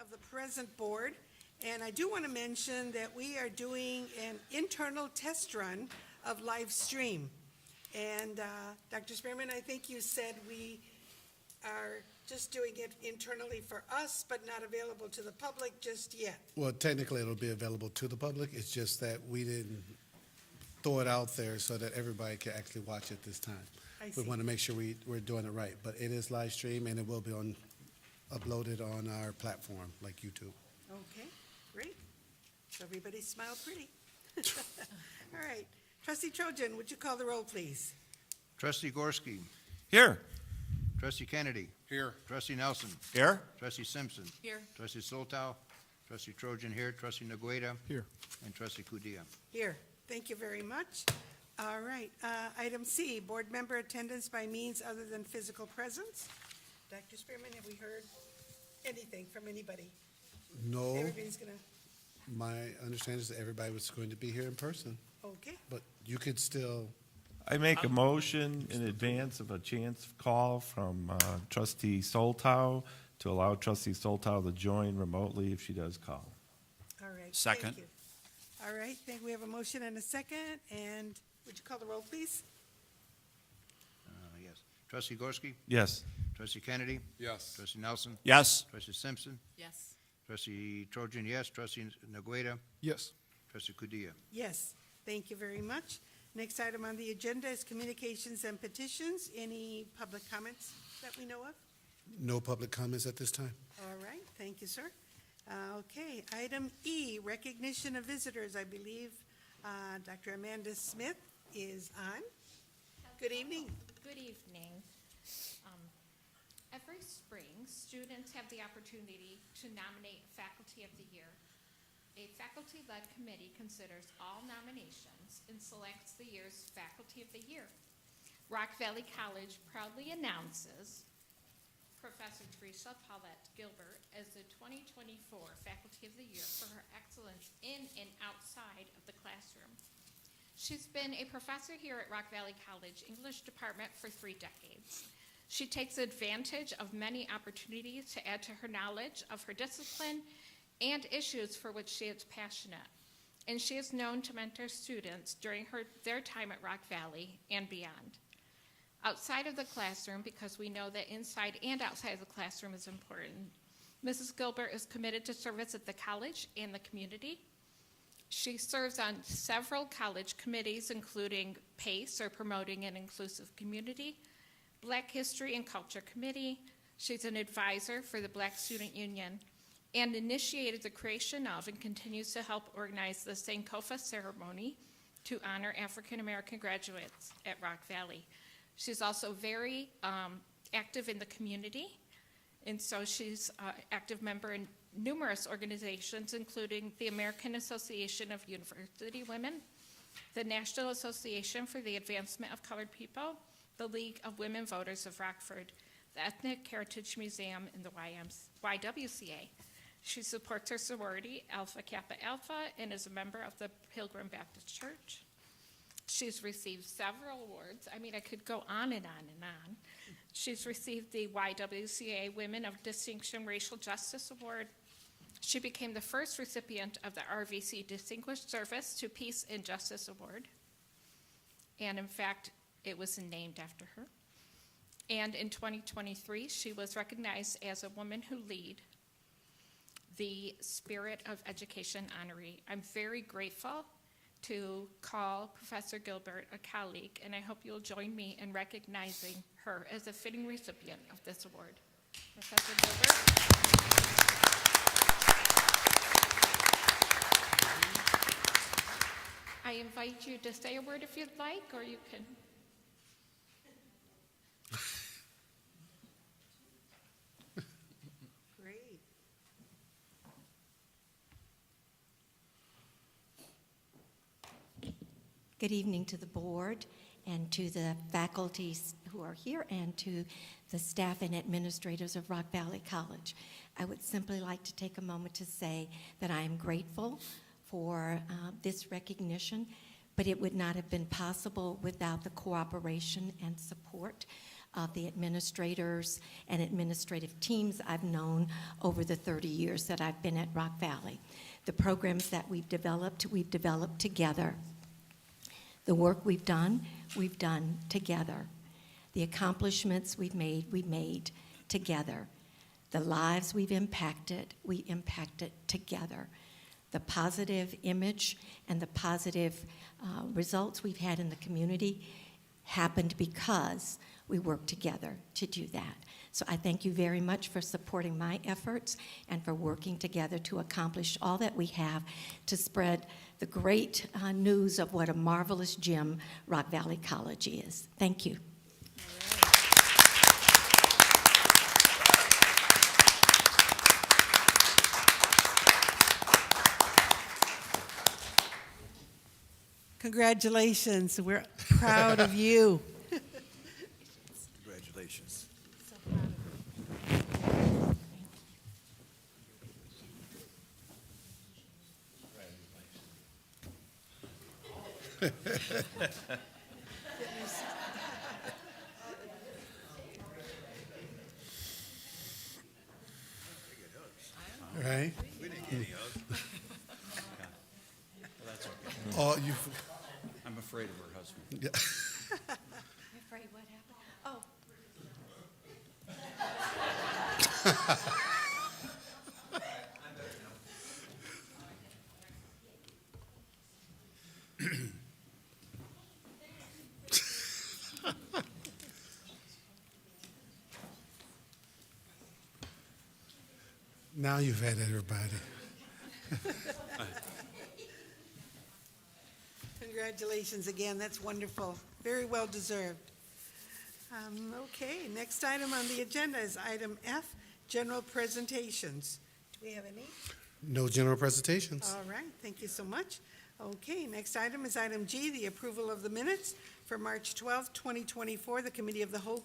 of the present board, and I do want to mention that we are doing an internal test run of live stream. And Dr. Spearman, I think you said we are just doing it internally for us, but not available to the public just yet. Well, technically, it'll be available to the public. It's just that we didn't throw it out there so that everybody can actually watch it this time. I We see. want to make sure we're doing it right, but it is live stream and it will be uploaded on our platform like YouTube. Okay, great. So everybody smile pretty. All right. Trustee Trojan, would you call the roll, please? Trustee Gorski. Here. Trustee Kennedy. Here. Trustee Nelson. Here. Trustee Simpson. Here. Trustee Soltow. Trustee Trojan here. Trustee Nagueta. Here. And Trustee Kudia. Here. Thank you very much. All right. Item C, board member attendance by means other than physical presence. Dr. Spearman, have we heard anything from anybody? No, Everybody's gonna, my understanding is that everybody was going to be here in person, okay. but you could still, I make a motion in advance of a chance call from trustee Soltow to allow trustee Soltow to join remotely if she does call. All right. Second. Thank you. All right, think we have a motion and a second, and would you call the roll, please? Yes. Trustee Gorski. Yes. Trustee Kennedy. Yes. Trustee Nelson. Yes. Trustee Simpson. Yes. Trustee Trojan, yes. Trustee Nagueta. Yes. Trustee Kudia. Yes, thank you very much. Next item on the agenda is communications and petitions. Any public comments that we know of? no public comments at this time. All right, thank you, sir. Okay, item E, recognition of visitors. I believe Dr. Amanda Smith is on. Good evening. Good evening. Every spring, students have the opportunity to nominate Faculty of the Year. A faculty-led committee considers all nominations and selects the year's Faculty of the Year. Rock Valley College proudly announces Professor Teresa Paulette Gilbert as the 2024 Faculty of the Year for her excellence in and outside of the classroom. She's been a professor here at Rock Valley College English Department for 3 decades. She takes advantage of many opportunities to add to her knowledge of her discipline and issues for which she is passionate. And she is known to mentor students during their time at Rock Valley and beyond. Outside of the classroom, because we know that inside and outside of the classroom is important, Mrs. Gilbert is committed to service at the college and the community. She serves on several college committees, including PACE, or Promoting an Inclusive Community, Black History and Culture Committee. She's an advisor for the Black Student Union and initiated the creation of and continues to help organize the Sankofa ceremony to honor African American graduates at Rock Valley. She's also very active in the community, and so she's an active member in numerous organizations, including the American Association of University Women, the National Association for the Advancement of Colored People, the League of Women Voters of Rockford, the Ethnic Heritage Museum, and the YWCA. She supports her sorority, Alpha Kappa Alpha, and is a member of the Pilgrim Baptist Church. She's received several awards. I mean, I could go on and on and on. She's received the YWCA Women of Distinction Racial Justice Award. She became the first recipient of the RVC Distinguished Service to Peace and Justice Award. And in fact, it was named after her. And in 2023, she was recognized as a Woman Who Lead, the Spirit of Education honoree. I'm very grateful to call Professor Gilbert a colleague, and I hope you'll join me in recognizing her as a fitting recipient of this award. Professor Gilbert. I invite you to say a word if you'd like, or you can. Great. Good evening to the board and to the faculties who are here and to the staff and administrators of Rock Valley College. I would simply like to take a moment to say that I am grateful for this recognition, but it would not have been possible without the cooperation and support of the administrators and administrative teams I've known over the 30 years that I've been at Rock Valley. The programs that we've developed together. The work we've done together. The accomplishments we've made together. The lives we impacted together. The positive image and the positive results we've had in the community happened because we worked together to do that. So I thank you very much for supporting my efforts and for working together to accomplish all that we have to spread the great news of what a marvelous gym Rock Valley College is. Thank you. Congratulations. We're proud of you. Congratulations. Right? We didn't get any hugs. Well, that's okay. Oh, you, I'm afraid of her husband. yeah. You're afraid what happened? Oh. Now you've had everybody. Congratulations again. That's wonderful. Very well deserved. Okay, next item on the agenda is item F, general presentations. Do we have any? No general presentations. All right, thank you so much. Okay, next item is item G, the approval of the minutes for March 12th, 2024, the Committee of the Whole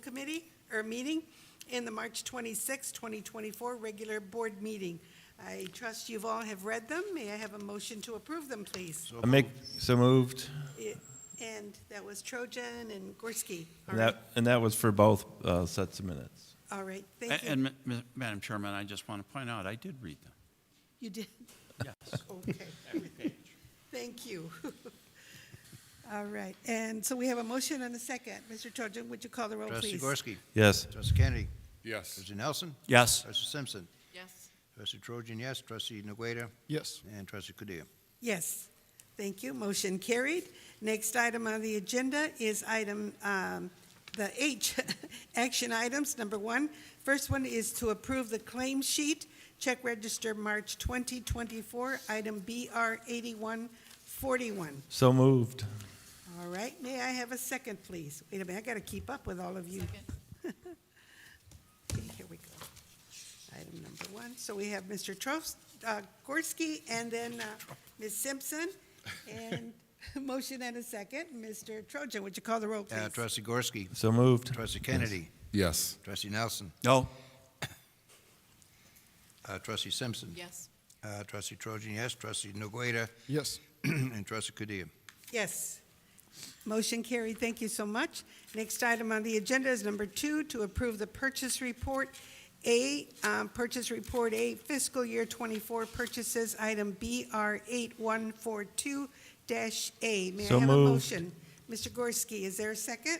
meeting, and the March 26th, 2024, regular board meeting. I trust you've all have read them. May I have a motion to approve them, please? So moved. And that was Trojan and Gorski. All And right, that was for both sets of minutes. all right, thank you. And, Madam Chairman, I just want to point out, I did read them. You did? Yes. Okay, Every page. thank you. All right, and so we have a motion and a second. Mr. Trojan, would you call the roll, Trustee please? Gorski. Yes. Trustee Kennedy. Yes. Trustee Nelson. Yes. Trustee Simpson. Yes. Trustee Trojan, yes. Trustee Nogueira. Yes. And Trustee Padilla. Yes, thank you. Motion carried. Next item on the agenda is item, the H, action items, number one. First one is to approve the claim sheet, check register March 2024, item BR 8141. So moved. All right, may I have a second, please? Wait a minute, I got to keep up with all of you. Okay, here we go. Item number one. So we have Mr. Gorski and then Ms. Simpson. And motion and a second. Mr. Trojan, would you call the roll, please? Trustee Gorski. So moved. Trustee Kennedy. Yes. Trustee Nelson. No. Trustee Simpson. Yes. Trustee Trojan, yes. Trustee Nogueira. Yes. And Trustee Padilla. Yes. Motion carried. Thank you so much. Next item on the agenda is number two, to approve the purchase report A, fiscal year 24 purchases, item BR 8142-A. May I So have a moved. motion? Mr. Gorski, is there a second?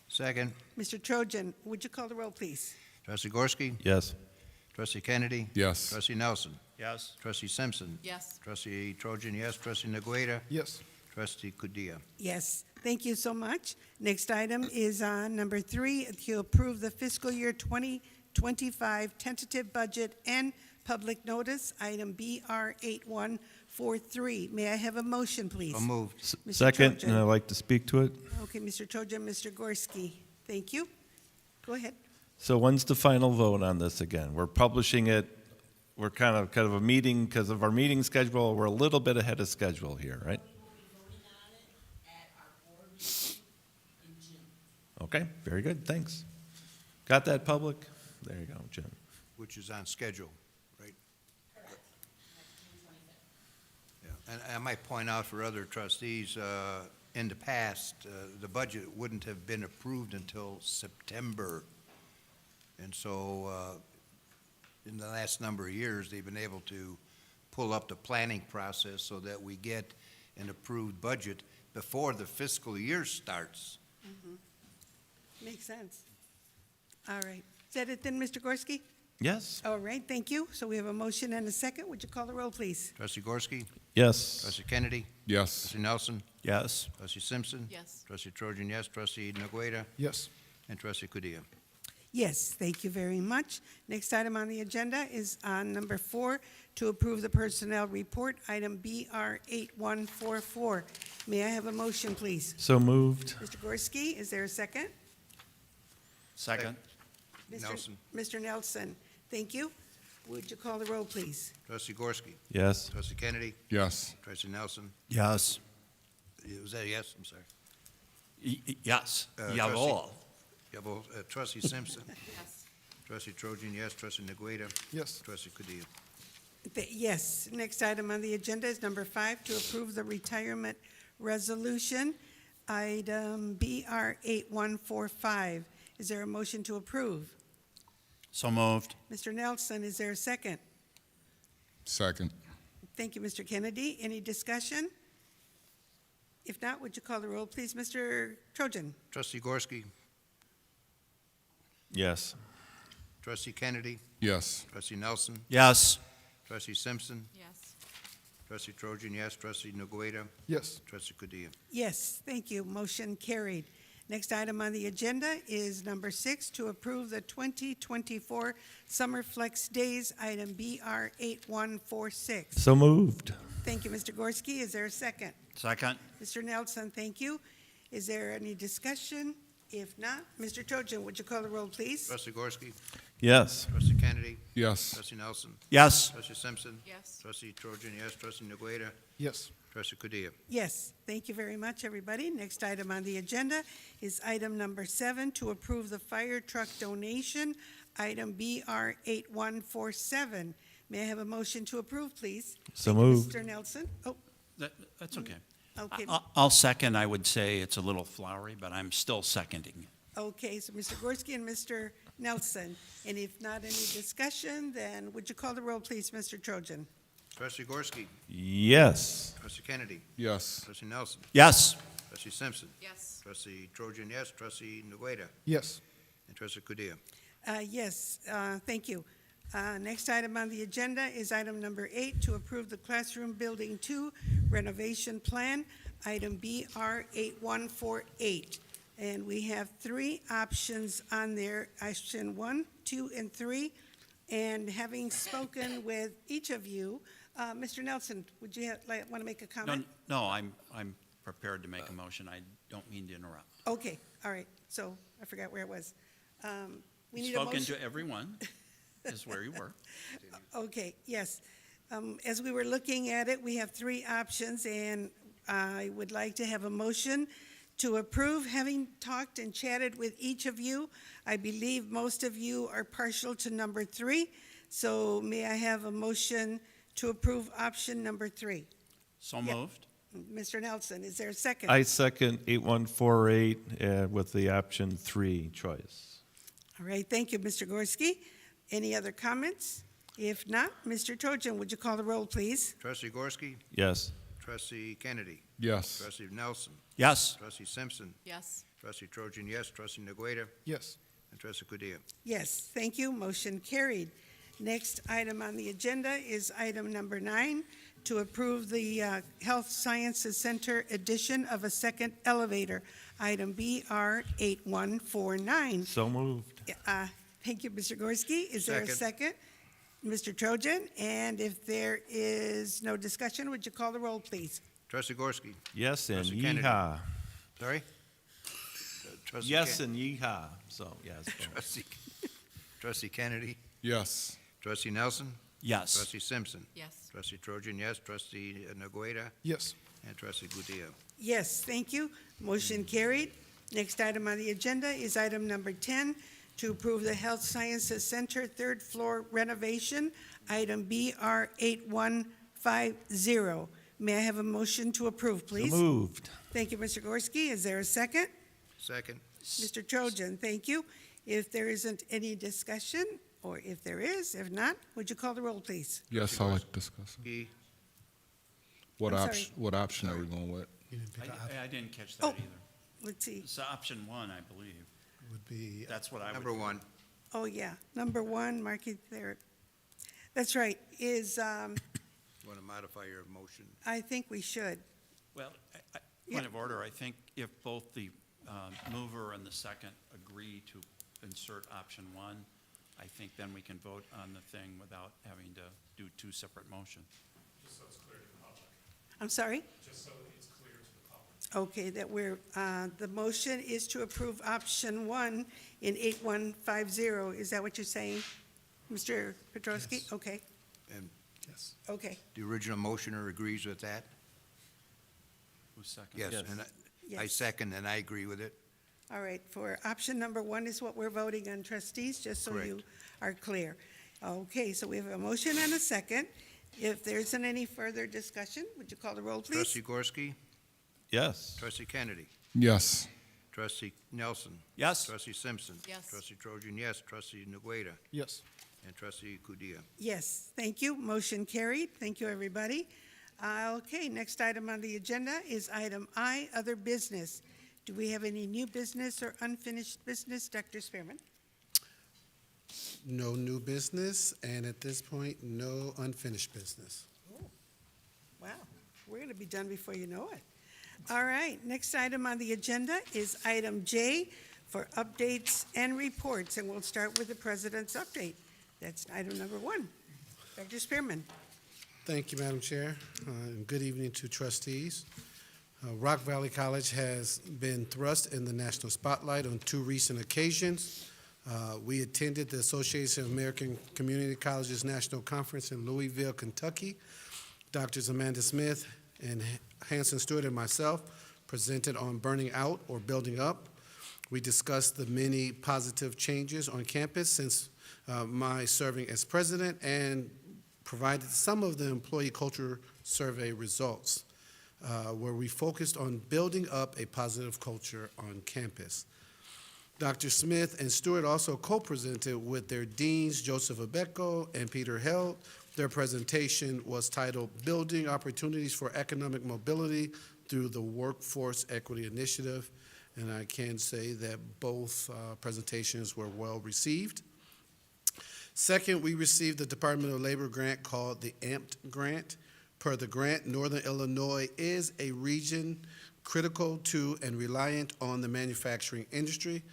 Second. Mr. Trojan, would you call the roll, please? Trustee Gorski. Yes. Trustee Kennedy. Yes. Trustee Nelson. Yes. Trustee Simpson. Yes. Trustee Trojan, yes. Trustee Nogueira. Yes. Trustee Padilla. Yes, thank you so much. Next item is number three, to approve the fiscal year 2025 tentative budget and public notice, item BR 8143. May I have a motion, please? So moved. Mr. Second, Trojan. and I'd like to speak to it. Okay, Mr. Trojan, Mr. Gorski. Thank you. Go ahead. So when's the final vote on this again? We're publishing it, we're kind of a meeting, because of our meeting schedule, we're a little bit ahead of schedule here, right? Okay, very good, thanks. Got that, public? There you go, Jim. Which is on schedule, right? Yeah, and I might point out for other trustees, in the past, the budget wouldn't have been approved until September. And so, in the last number of years, they've been able to pull up the planning process so that we get an approved budget before the fiscal year starts. Makes sense. All right. Is that it then, Mr. Gorski? Yes. All right, thank you. So we have a motion and a second. Would you call the roll, please? Trustee Gorski? Yes. Trustee Kennedy? Yes. Trustee Nelson? Yes. Trustee Simpson? Yes. Trustee Trojan, yes. Trustee Nagueta? Yes. And Trustee Padilla? Yes, thank you very much. Next item on the agenda is on number 4, to approve the personnel report, item BR 8144. May I have a motion, please? So moved. Mr. Gorski, is there a second? Second. Mr. Nelson. Mr. Nelson, thank you. Would you call the roll, please? Trustee Gorski? Yes. Trustee Kennedy? Yes. Trustee Nelson? Yes. Was that a yes? I'm sorry. Yes. Trustee- Jawohl. Yeah, well, Trustee Simpson? Yes. Trustee Trojan, yes. Trustee Nagueta? Yes. Trustee Padilla? Yes. Next item on the agenda is number 5, to approve the retirement resolution, item BR 8145. Is there a motion to approve? So moved. Mr. Nelson, is there a second? Second. Thank you, Mr. Kennedy. Any discussion? If not, would you call the roll, please? Mr. Trojan? Trustee Gorski? Yes. Trustee Kennedy? Yes. Trustee Nelson? Yes. Trustee Simpson? Yes. Trustee Trojan, yes. Trustee Nagueta? Yes. Trustee Padilla? Yes, thank you. Motion carried. Next item on the agenda is number 6, to approve the 2024 Summer Flex Days, item BR 8146. So moved. Thank you, Mr. Gorski. Is there a second? Second. Mr. Nelson, thank you. Is there any discussion? If not, Mr. Trojan, would you call the roll, please? Trustee Gorski? Yes. Trustee Kennedy? Yes. Trustee Nelson? Yes. Trustee Simpson? Yes. Trustee Trojan, yes. Trustee Nagueta? Yes. Trustee Padilla? Yes, thank you very much, everybody. Next item on the agenda is item number 7, to approve the fire truck donation, item BR 8147. May I have a motion to approve, please? So Thank you, moved. Mr. Nelson? Oh, That's okay. okay. I'll second. I would say it's a little flowery, but I'm still seconding. Okay, so Mr. Gorski and Mr. Nelson. And if not any discussion, then would you call the roll, please, Mr. Trojan? Trustee Gorski? Yes. Trustee Kennedy? Yes. Trustee Nelson? Yes. Trustee Simpson? Yes. Trustee Trojan, yes. Trustee Nagueta? Yes. And Trustee Padilla? Yes, thank you. Next item on the agenda is item number 8, to approve the Classroom Building 2 renovation plan, item BR 8148. And we have 3 options on there, option 1, 2, and 3. And having spoken with each of you, Mr. Nelson, would you want to make a No, comment? no, I'm prepared to make a motion. I don't mean to interrupt. Okay, all right, so I forgot where it was. We need a Spoken motion. to everyone is where you were. Okay, yes. As we were looking at it, we have 3 options, and I would like to have a motion to approve. Having talked and chatted with each of you, I believe most of you are partial to number 3. So may I have a motion to approve option number 3? So Yep. moved. Mr. Nelson, is there a second? I second 8148 with the option 3 choice. All right, thank you, Mr. Gorski. Any other comments? If not, Mr. Trojan, would you call the roll, please? Trustee Gorski? Yes. Trustee Kennedy? Yes. Trustee Nelson? Yes. Trustee Simpson? Yes. Trustee Trojan, yes. Trustee Nagueta? Yes. And Trustee Padilla? Yes, thank you. Motion carried. Next item on the agenda is item number 9, to approve the Health Sciences Center addition of a second elevator, item BR 8149. So moved. Thank you, Mr. Gorski. Is there a second? Mr. Trojan, and if there is no discussion, would you call the roll, please? Trustee Gorski? Yes, and Trustee Kennedy. yeehaw. Sorry? Trustee Yes, Ken- and yeehaw. So, yes. Trustee Kennedy? Yes. Trustee Nelson? Yes. Trustee Simpson? Yes. Trustee Trojan, yes. Trustee Nagueta? Yes. And Trustee Padilla? Yes, thank you. Motion carried. Next item on the agenda is item number 10, to approve the Health Sciences Center third floor renovation, item BR 8150. May I have a motion to approve, So please? moved. Thank you, Mr. Gorski. Is there a second? Second. Mr. Trojan, thank you. If there isn't any discussion, or if there is, if not, would you call the roll, please? Yes, I'd like to discuss it. Key. What I'm option, what option are we going with? You didn't pick an option. I didn't catch Oh. that either. Let's see. It's option one, I believe. Would be, That's what I would. Number one. Oh, yeah, number one, mark it there. That's right, is, You want to modify your motion? I think we should. Well, Yeah. point of order, I think if both the mover and the second agree to insert option one, I think then we can vote on the thing without having to do two separate motions. I'm sorry? Just so it's clear to the public. Okay, that we're, the motion is to approve option one in 8150. Is that what you're saying, Mr. Petrowski? Yes. Okay, And yes. okay, the original motioner agrees with that? Who's second? Yes, and I yes. second, and I agree with it. All right, for option number one is what we're voting on, trustees, just so you Correct. are clear. Okay, so we have a motion and a second. If there isn't any further discussion, would you call the roll, please? Trustee Gorski? Yes. Trustee Kennedy? Yes. Trustee Nelson? Yes. Trustee Simpson? Yes. Trustee Trojan, yes. Trustee Ngueta? Yes. And Trustee Kudia? Yes, thank you. Motion carried. Thank you, everybody. Okay, next item on the agenda is item I, other business. Do we have any new business or unfinished business, Dr. Spearman? No new business, and at this point, no unfinished business. Wow, we're going to be done before you know it. All right, next item on the agenda is item J for updates and reports, and we'll start with the president's update. That's item number one. Dr. Spearman. Thank you, Madam Chair, and good evening to trustees. Rock Valley College has been thrust in the national spotlight on two recent occasions. We attended the Association of American Community Colleges National Conference in Louisville, Kentucky. Drs. Amanda Smith and Hanson Stewart and myself presented on burning out or building up. We discussed the many positive changes on campus since my serving as president and provided some of the employee culture survey results, where we focused on building up a positive culture on campus. Dr. Smith and Stewart also co-presented with their deans, Joseph Abeco and Peter Held. Their presentation was titled Building Opportunities for Economic Mobility Through the Workforce Equity Initiative, and I can say that both presentations were well received. Second, we received the Department of Labor grant called the AMPT grant. Per the grant, Northern Illinois is a region critical to and reliant on the manufacturing industry,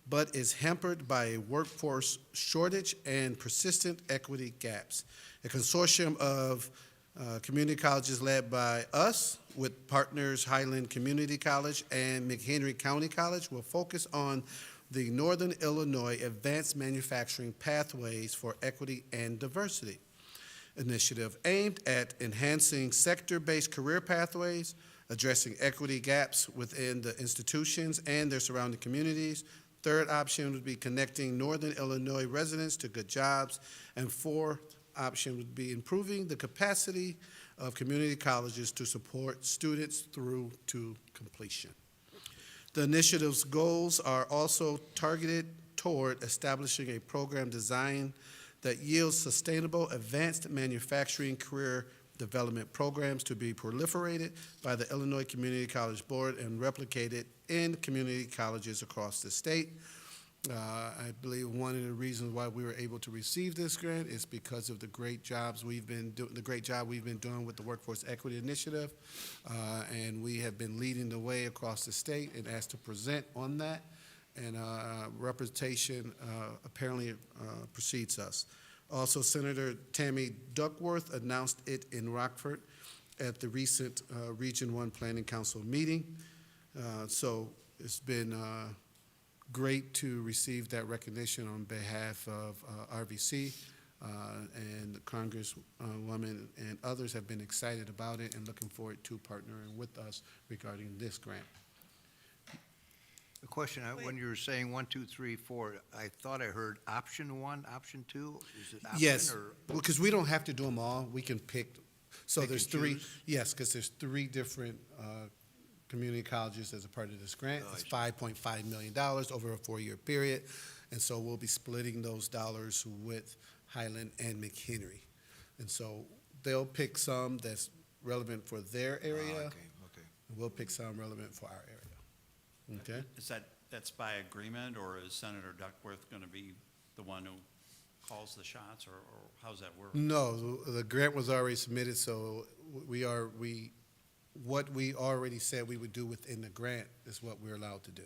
but is hampered by a workforce shortage and persistent equity gaps. A consortium of community colleges led by us with partners Highland Community College and McHenry County College will focus on the Northern Illinois Advanced Manufacturing Pathways for Equity and Diversity initiative aimed at enhancing sector-based career pathways, addressing equity gaps within the institutions and their surrounding communities. Third option would be connecting Northern Illinois residents to good jobs. And fourth option would be improving the capacity of community colleges to support students through to completion. The initiative's goals are also targeted toward establishing a program design that yields sustainable advanced manufacturing career development programs to be proliferated by the Illinois Community College Board and replicated in community colleges across the state. I believe one of the reasons why we were able to receive this grant is because of the great jobs we've been doing, with the Workforce Equity Initiative, and we have been leading the way across the state and asked to present on that, and representation apparently precedes us. Also, Senator Tammy Duckworth announced it in Rockford at the recent Region 1 Planning Council meeting. So it's been great to receive that recognition on behalf of RVC, and Congresswoman and others have been excited about it and looking forward to partnering with us regarding this grant. A question, when you were saying 1, 2, 3, 4, I thought I heard option 1, option 2? Is it option Yes, or? because we don't have to do them all. We can pick So Pick there's and three, choose? yes, because there's three different community colleges as a part of this grant. Oh, I It's see. $5.5 million over a 4-year period, and so we'll be splitting those dollars with Highland and McHenry. And so they'll pick some that's relevant for their Ah, area, okay, okay. and we'll pick some relevant for our area. Okay? That's by agreement, or is Senator Duckworth going to be the one who calls the shots, or how's that work? No, the grant was already submitted, so what we already said we would do within the grant is what we're allowed to do.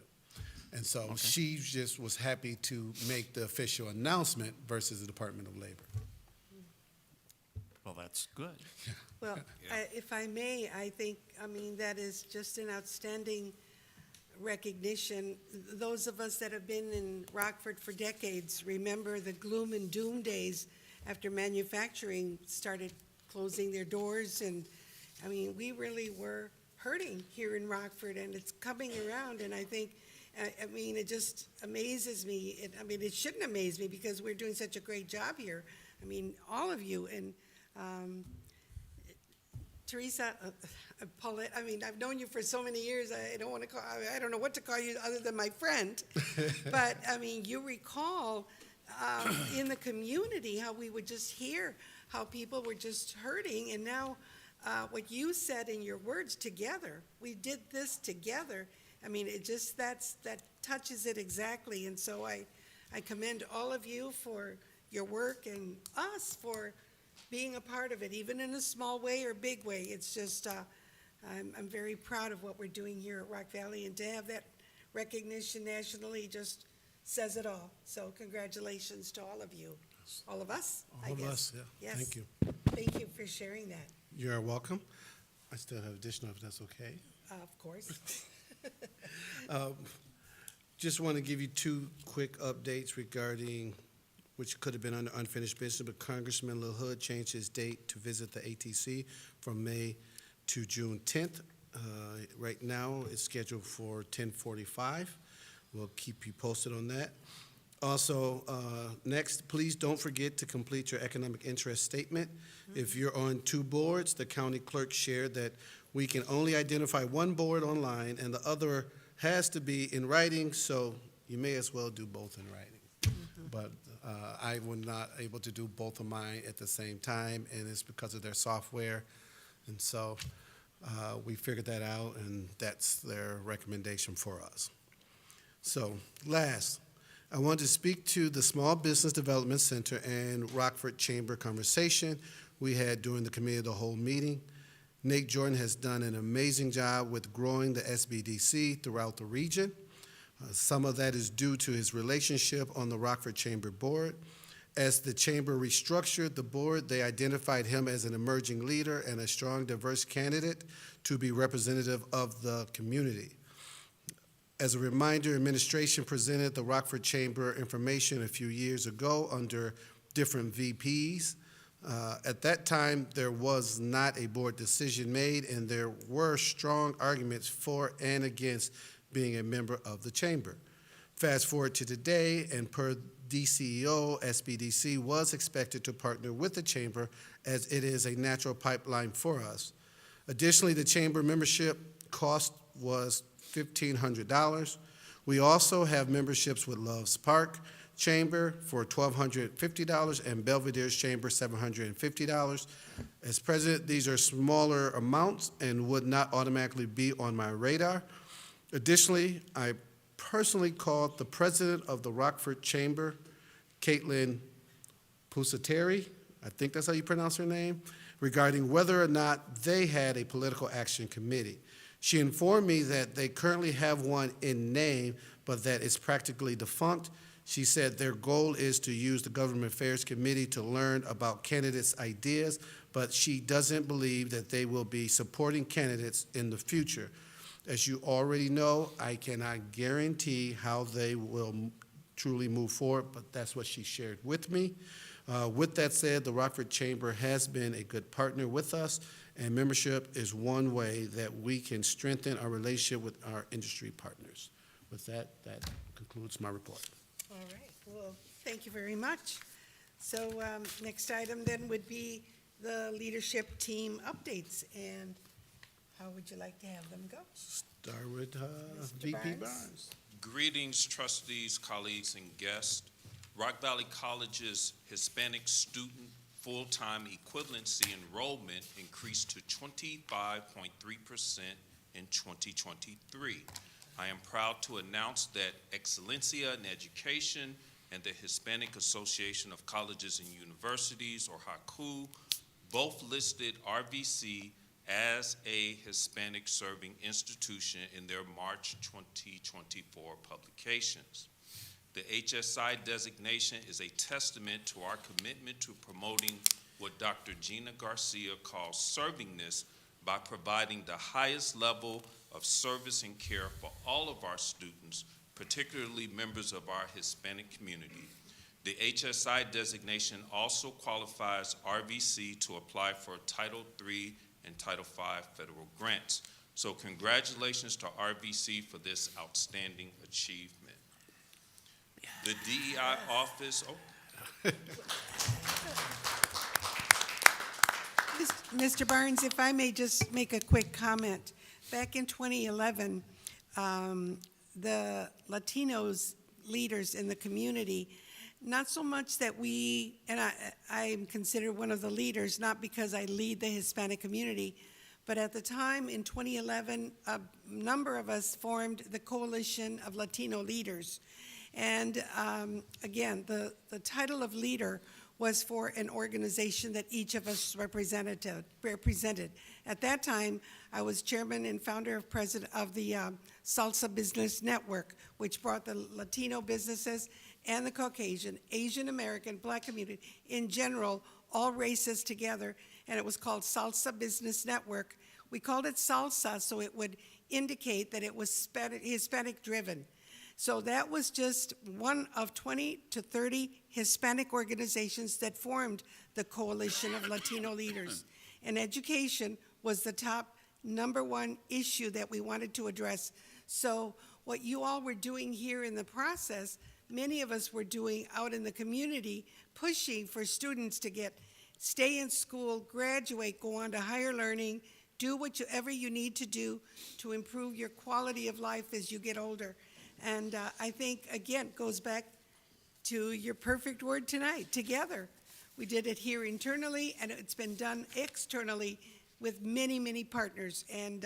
And so Okay. she just was happy to make the official announcement versus the Department of Labor. Well, that's good. Well, if I may, I think, that is just an outstanding recognition. Those of us that have been in Rockford for decades remember the gloom and doom days after manufacturing started closing their doors, and, we really were hurting here in Rockford, and it's coming around, and I think, it just amazes me. It shouldn't amaze me because we're doing such a great job here. All of you, and Teresa, Paulette, I've known you for so many years, I don't know what to call you other than my friend. But, you recall in the community how we would just hear how people were just hurting, and now what you said in your words, together, we did this together. That touches it exactly, and so I commend all of you for your work and us for being a part of it, even in a small way or big way. It's just, I'm very proud of what we're doing here at Rock Valley, and to have that recognition nationally just says it all. So congratulations to all of you, all of us, I All of guess. us, yeah. Yes. Thank you. Thank you for sharing that, You're welcome. I still have additional, if that's okay. of course. Just want to give you two quick updates regarding, which could have been under unfinished business, but Congressman LaHood changed his date to visit the ATC from May to June 10th. Right now, it's scheduled for 10:45. We'll keep you posted on that. Also, next, please don't forget to complete your economic interest statement. If you're on two boards, the county clerk shared that we can only identify one board online and the other has to be in writing, so you may as well do both in writing. But I was not able to do both of mine at the same time, and it's because of their software. And so we figured that out, and that's their recommendation for us. So last, I want to speak to the Small Business Development Center and Rockford Chamber conversation we had during the committee of the whole meeting. Nate Jordan has done an amazing job with growing the SBDC throughout the region. Some of that is due to his relationship on the Rockford Chamber Board. As the Chamber restructured the board, they identified him as an emerging leader and a strong, diverse candidate to be representative of the community. As a reminder, administration presented the Rockford Chamber information a few years ago under different VPs. At that time, there was not a board decision made, and there were strong arguments for and against being a member of the chamber. Fast forward to today, and per DCEO, SBDC was expected to partner with the chamber as it is a natural pipeline for us. Additionally, the chamber membership cost was $1,500. We also have memberships with Love's Park Chamber for $1,250 and Belvedere's Chamber $750. As president, these are smaller amounts and would not automatically be on my radar. Additionally, I personally called the president of the Rockford Chamber, Caitlin Pusateri, I think that's how you pronounce her name, regarding whether or not they had a political action committee. She informed me that they currently have one in name, but that it's practically defunct. She said their goal is to use the Government Affairs Committee to learn about candidates' ideas, but she doesn't believe that they will be supporting candidates in the future. As you already know, I cannot guarantee how they will truly move forward, but that's what she shared with me. With that said, the Rockford Chamber has been a good partner with us, and membership is one way that we can strengthen our relationship with our industry partners. With that, that concludes my report. All right, well, thank you very much. So next item then would be the leadership team updates. And how would you like to have them go? Start with Mr. VP Barnes. Barnes. Greetings, trustees, colleagues, and guests. Rock Valley College's Hispanic student full-time equivalency enrollment increased to 25.3% in 2023. I am proud to announce that Excelencia in Education and the Hispanic Association of Colleges and Universities, or HACU, both listed RVC as a Hispanic serving institution in their March 2024 publications. The HSI designation is a testament to our commitment to promoting what Dr. Gina Garcia calls servingness by providing the highest level of service and care for all of our students, particularly members of our Hispanic community. The HSI designation also qualifies RVC to apply for Title III and Title V federal grants. So congratulations to RVC for this outstanding achievement. The DEI office, Mr. Barnes, if I may just make a quick comment. Back in 2011, the Latinos leaders in the community, not so much that we, and I am considered one of the leaders, not because I lead the Hispanic community, but at the time in 2011, a number of us formed the Coalition of Latino Leaders. And again, the title of leader was for an organization that each of us represented. At that time, I was chairman and founder of president of the Salsa Business Network, which brought the Latino businesses and the Caucasian, Asian American, Black community, in general, all races together, and it was called Salsa Business Network. We called it Salsa so it would indicate that it was Hispanic-driven. So that was just one of 20 to 30 Hispanic organizations that formed the Coalition of Latino Leaders. And education was the top #1 issue that we wanted to address. So what you all were doing here in the process, many of us were doing out in the community, pushing for students to stay in school, graduate, go on to higher learning, do whatever you need to do to improve your quality of life as you get older. And I think, again, goes back to your perfect word tonight, together. We did it here internally, and it's been done externally with many, many partners. And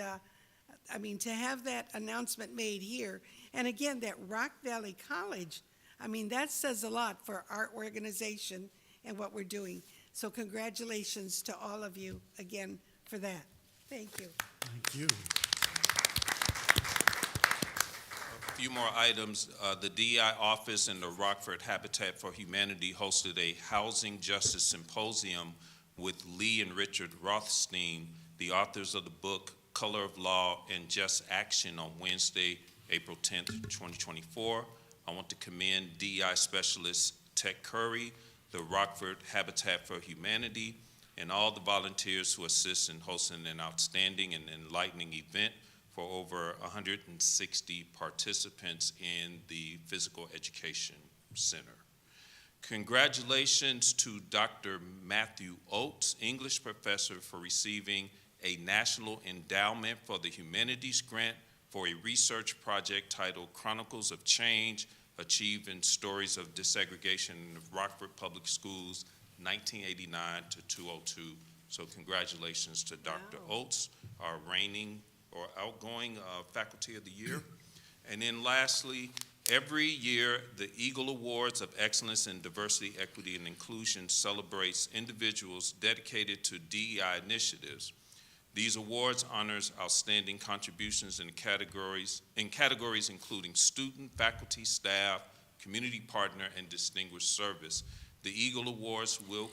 I mean, to have that announcement made here, and again, that Rock Valley College, I mean, that says a lot for our organization and what we're doing. So congratulations to all of you again for that. Thank you. Thank you. a few more items. The DEI office and the Rockford Habitat for Humanity hosted a housing justice symposium with Lee and Richard Rothstein, the authors of the book Color of Law and Just Action, on Wednesday, April 10th, 2024. I want to commend DEI specialist Tech Curry, the Rockford Habitat for Humanity, and all the volunteers who assist in hosting an outstanding and enlightening event for over 160 participants in the Physical Education Center. Congratulations to Dr. Matthew Oates, English professor, for receiving a National Endowment for the Humanities grant for a research project titled Chronicles of Change, Achieving Stories of Desegregation in the Rockford Public Schools, 1989 to 2002. So congratulations to Dr. Oates, our reigning or outgoing Faculty of the Year. And then lastly, every year, the Eagle Awards of Excellence in Diversity, Equity, and Inclusion celebrates individuals dedicated to DEI initiatives. These awards honors outstanding contributions in categories including student, faculty, staff, community partner, and distinguished service. The Eagle Awards will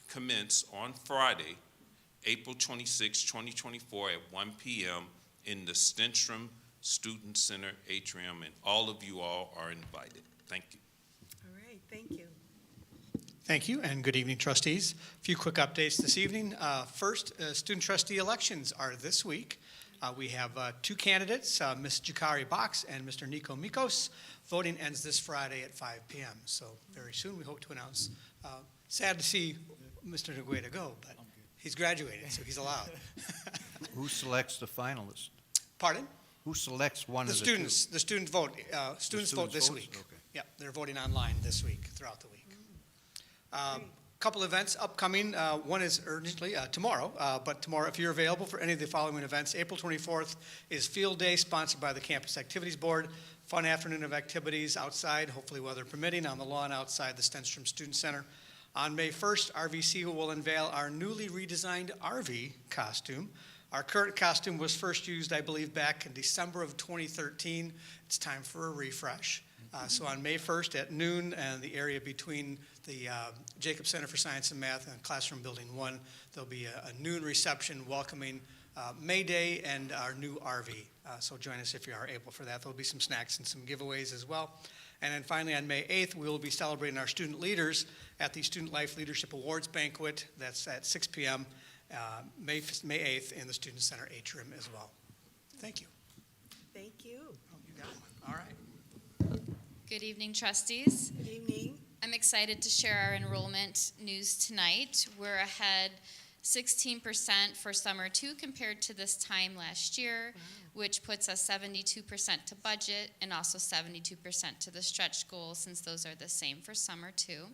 commence on Friday, April 26, 2024 at 1 p.m. in the Stenstrom Student Center atrium, and all of you all are invited. Thank you. All right, thank you. Thank you, and good evening, trustees. A few quick updates this evening. First, student trustee elections are this week. We have two candidates, Ms. Jakari Box and Mr. Nico Mikos. Voting ends this Friday at 5 p.m., so very soon we hope to announce. Sad to see Mr. Ngueta go, but He's graduated, so he's allowed. Who selects the finalists? Pardon? Who selects one The of the two? students, the students vote, students vote students this vote? week. Okay. Yep, they're voting online this week, throughout the week. Couple events upcoming. One is urgently tomorrow, but tomorrow, if you're available for any of the following events, April 24th is Field Day, sponsored by the Campus Activities Board. Fun afternoon of activities outside, hopefully weather permitting, on the lawn outside the Stenstrom Student Center. On May 1st, RVC will unveil our newly redesigned RV costume. Our current costume was first used, I believe, back in December of 2013. It's time for a refresh. So on May 1st at noon, and the area between the Jacob Center for Science and Math and Classroom Building 1, there'll be a noon reception welcoming May Day and our new RV. So join us if you are able for that. There'll be some snacks and some giveaways as well. And then finally, on May 8th, we will be celebrating our student leaders at the Student Life Leadership Awards Banquet. That's at 6 p.m. May 8th in the Student Center atrium as well. Thank you. Thank you. Oh, you got one. All right. Good evening, trustees. Good evening. I'm excited to share our enrollment news tonight. We're ahead 16% for summer 2 compared to this time last year, which puts us 72% to budget and also 72% to the stretch goal, since those are the same for summer 2.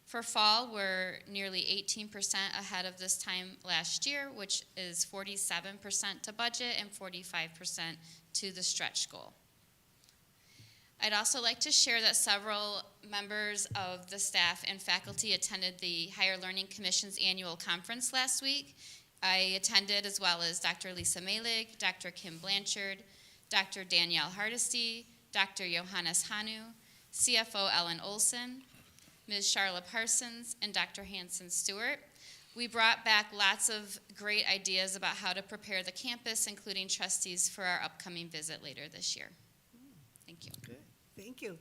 For fall, we're nearly 18% ahead of this time last year, which is 47% to budget and 45% to the stretch goal. I'd also like to share that several members of the staff and faculty attended the Higher Learning Commission's annual conference last week. I attended, as well as Dr. Lisa Malig, Dr. Kim Blanchard, Dr. Danielle Hardesty, Dr. Johannes Hanu, CFO Ellen Olson, Ms. Charlotte Parsons, and Dr. Hanson Stewart. We brought back lots of great ideas about how to prepare the campus, including trustees, for our upcoming visit later this year. Thank you. Good. Thank you.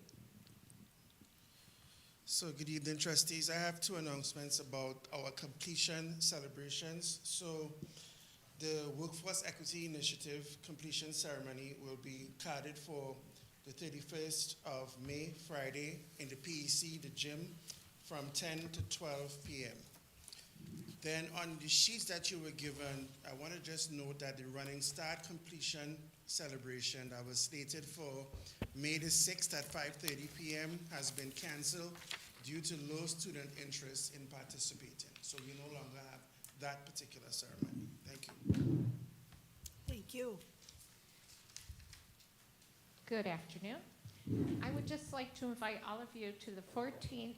So good evening, trustees. I have 2 announcements about our completion celebrations. So the Workforce Equity Initiative completion ceremony will be carded for the 31st of May, Friday, in the PEC, the gym, from 10 to 12 p.m. Then on the sheets that you were given, I want to just note that the running start completion celebration that was slated for May the 6th at 5:30 p.m. has been canceled due to low student interest in participating. So we no longer have that particular ceremony. Thank you. Thank you. Good afternoon. I would just like to invite all of you to the 14th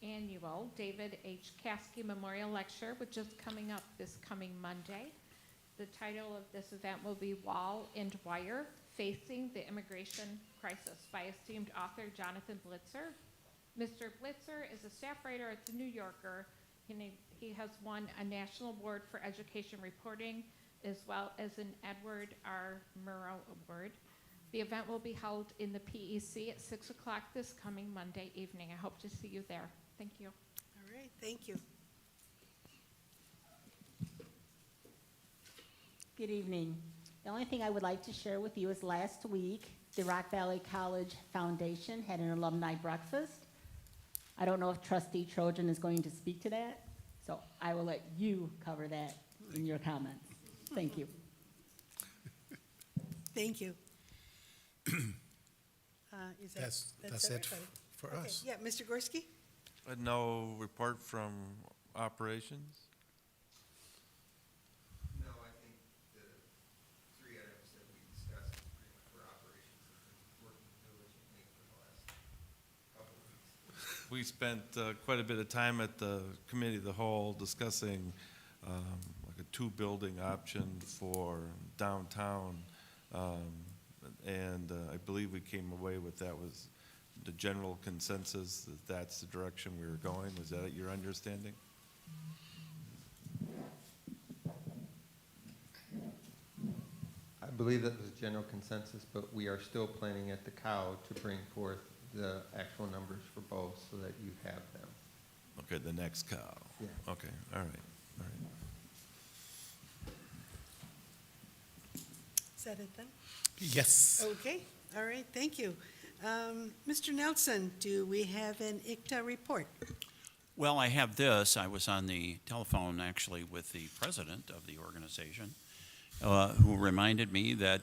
annual David H. Caskey Memorial Lecture, which is coming up this coming Monday. The title of this event will be Wall and Wire, Facing the Immigration Crisis, by esteemed author Jonathan Blitzer. Mr. Blitzer is a staff writer at The New Yorker. He has won a national award for education reporting, as well as an Edward R. Murrow Award. The event will be held in the PEC at 6 o'clock this coming Monday evening. I hope to see you there. Thank you. All right, thank you. Good evening. The only thing I would like to share with you is last week, the Rock Valley College Foundation had an alumni breakfast. I don't know if Trustee Trojan is going to speak to that, so I will let you cover that in your comments. Thank you. Thank you. That's it everybody? for Okay, us. yeah, Mr. Gorski? No report from operations? No, I think the 3 items that we discussed pretty much were operations that we've been working diligently for the last couple of weeks. We spent quite a bit of time at the committee of the whole discussing like a 2-building option for downtown. And I believe we came away with that was the general consensus that that's the direction we were going. Was that your understanding? I believe that was a general consensus, but we are still planning at the COW to bring forth the actual numbers for both so that you have them. Okay, the next cow. Yeah. Okay, all right, all right. Is that it then? Yes. Okay, all right, thank you. Mr. Nelson, do we have an ICTA report? Well, I have this. I was on the telephone actually with the president of the organization, who reminded me that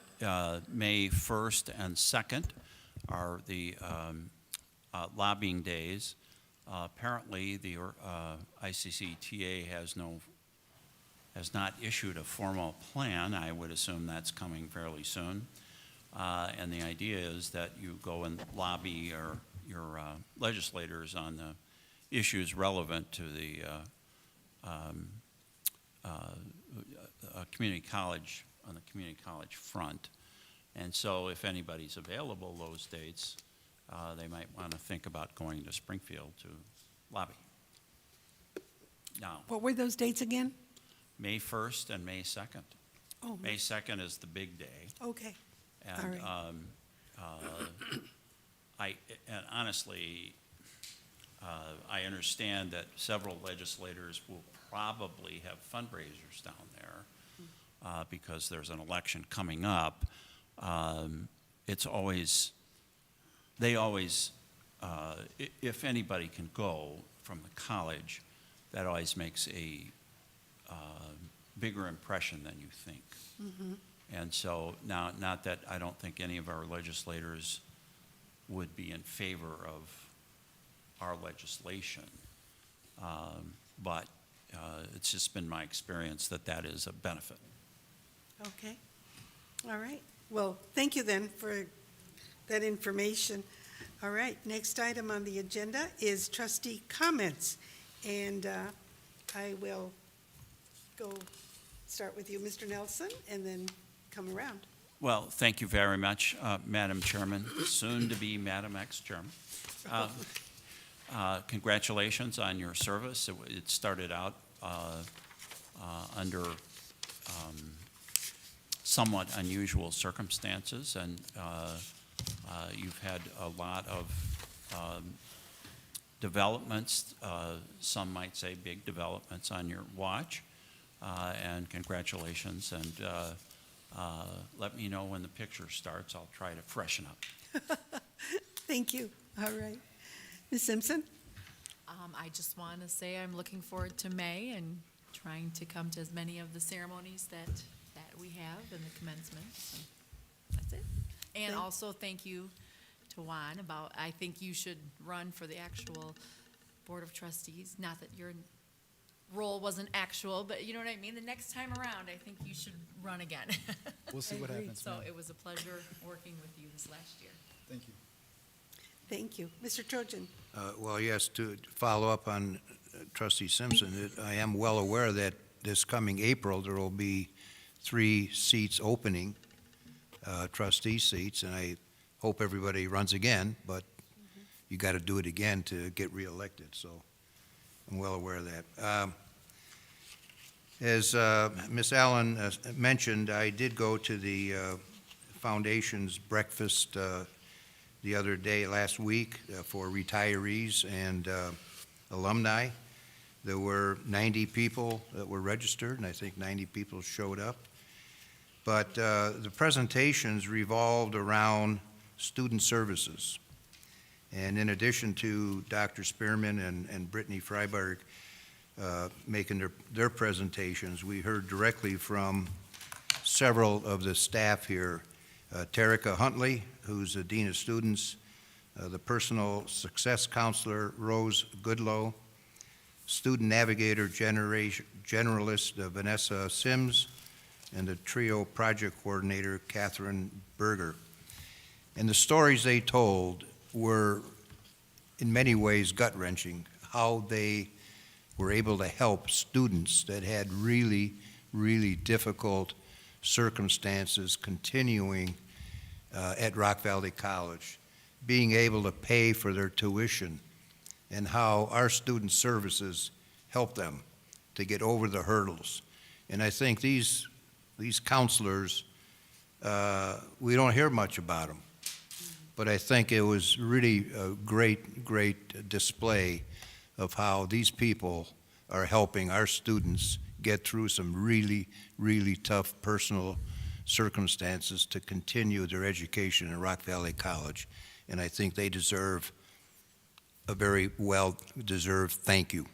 May 1st and 2nd are the lobbying days. Apparently, the ICCTA has not issued a formal plan. I would assume that's coming fairly soon. And the idea is that you go and lobby your legislators on the issues relevant to the community college, on the community college front. And so if anybody's available those dates, they might want to think about going to Springfield to lobby. Now, What were those dates again? May 1st and May 2nd. Oh, May 2nd is the big day. okay. All And right. and honestly, I understand that several legislators will probably have fundraisers down there because there's an election coming up. It's always, they always, if anybody can go from the college, that always makes a bigger impression than you think. And so now, not that I don't think any of our legislators would be in favor of our legislation, but it's just been my experience that that is a benefit. Okay. All right. Well, thank you then for that information. All right, next item on the agenda is trustee comments. And I will start with you, Mr. Nelson, and then come around. Well, thank you very much, Madam Chairman, soon to be Madam Ex-Chairman. Congratulations on your service. It started out under somewhat unusual circumstances, and you've had a lot of developments, some might say big developments on your watch, and congratulations, and let me know when the picture starts. I'll try to freshen up. Thank you. All right. Ms. Simpson? I just want to say I'm looking forward to May and trying to come to as many of the ceremonies that we have and the commencements. And that's it. And also thank you to Juan I think you should run for the actual Board of Trustees. Not that your role wasn't actual, but you know what I mean? The next time around, I think you should run again. We'll see what happens. So ma'am. it was a pleasure working with you this last year. Thank you. Thank you. Mr. Trojan? Well, yes, to follow up on Trustee Simpson, I am well aware that this coming April, there will be 3 seats opening, trustee seats, and I hope everybody runs again, but you got to do it again to get reelected, so I'm well aware of that. As Ms. Allen mentioned, I did go to the foundation's breakfast the other day, last week, for retirees and alumni. There were 90 people that were registered, and I think 90 people showed up. But the presentations revolved around student services. And in addition to Dr. Spearman and Brittany Freiberg making their presentations, we heard directly from several of the staff here. Terica Huntley, who's the Dean of Students, the Personal Success Counselor, Rose Goodlow, Student Navigator Generalist, Vanessa Sims, and the TRIO Project Coordinator, Catherine Berger. And the stories they told were, in many ways, gut-wrenching, how they were able to help students that had really, really difficult circumstances continuing at Rock Valley College, being able to pay for their tuition, and how our student services help them to get over the hurdles. And I think these counselors, we don't hear much about them, but I think it was really a great display of how these people are helping our students get through some really, really tough personal circumstances to continue their education at Rock Valley College. And I think they deserve a very well-deserved thank you.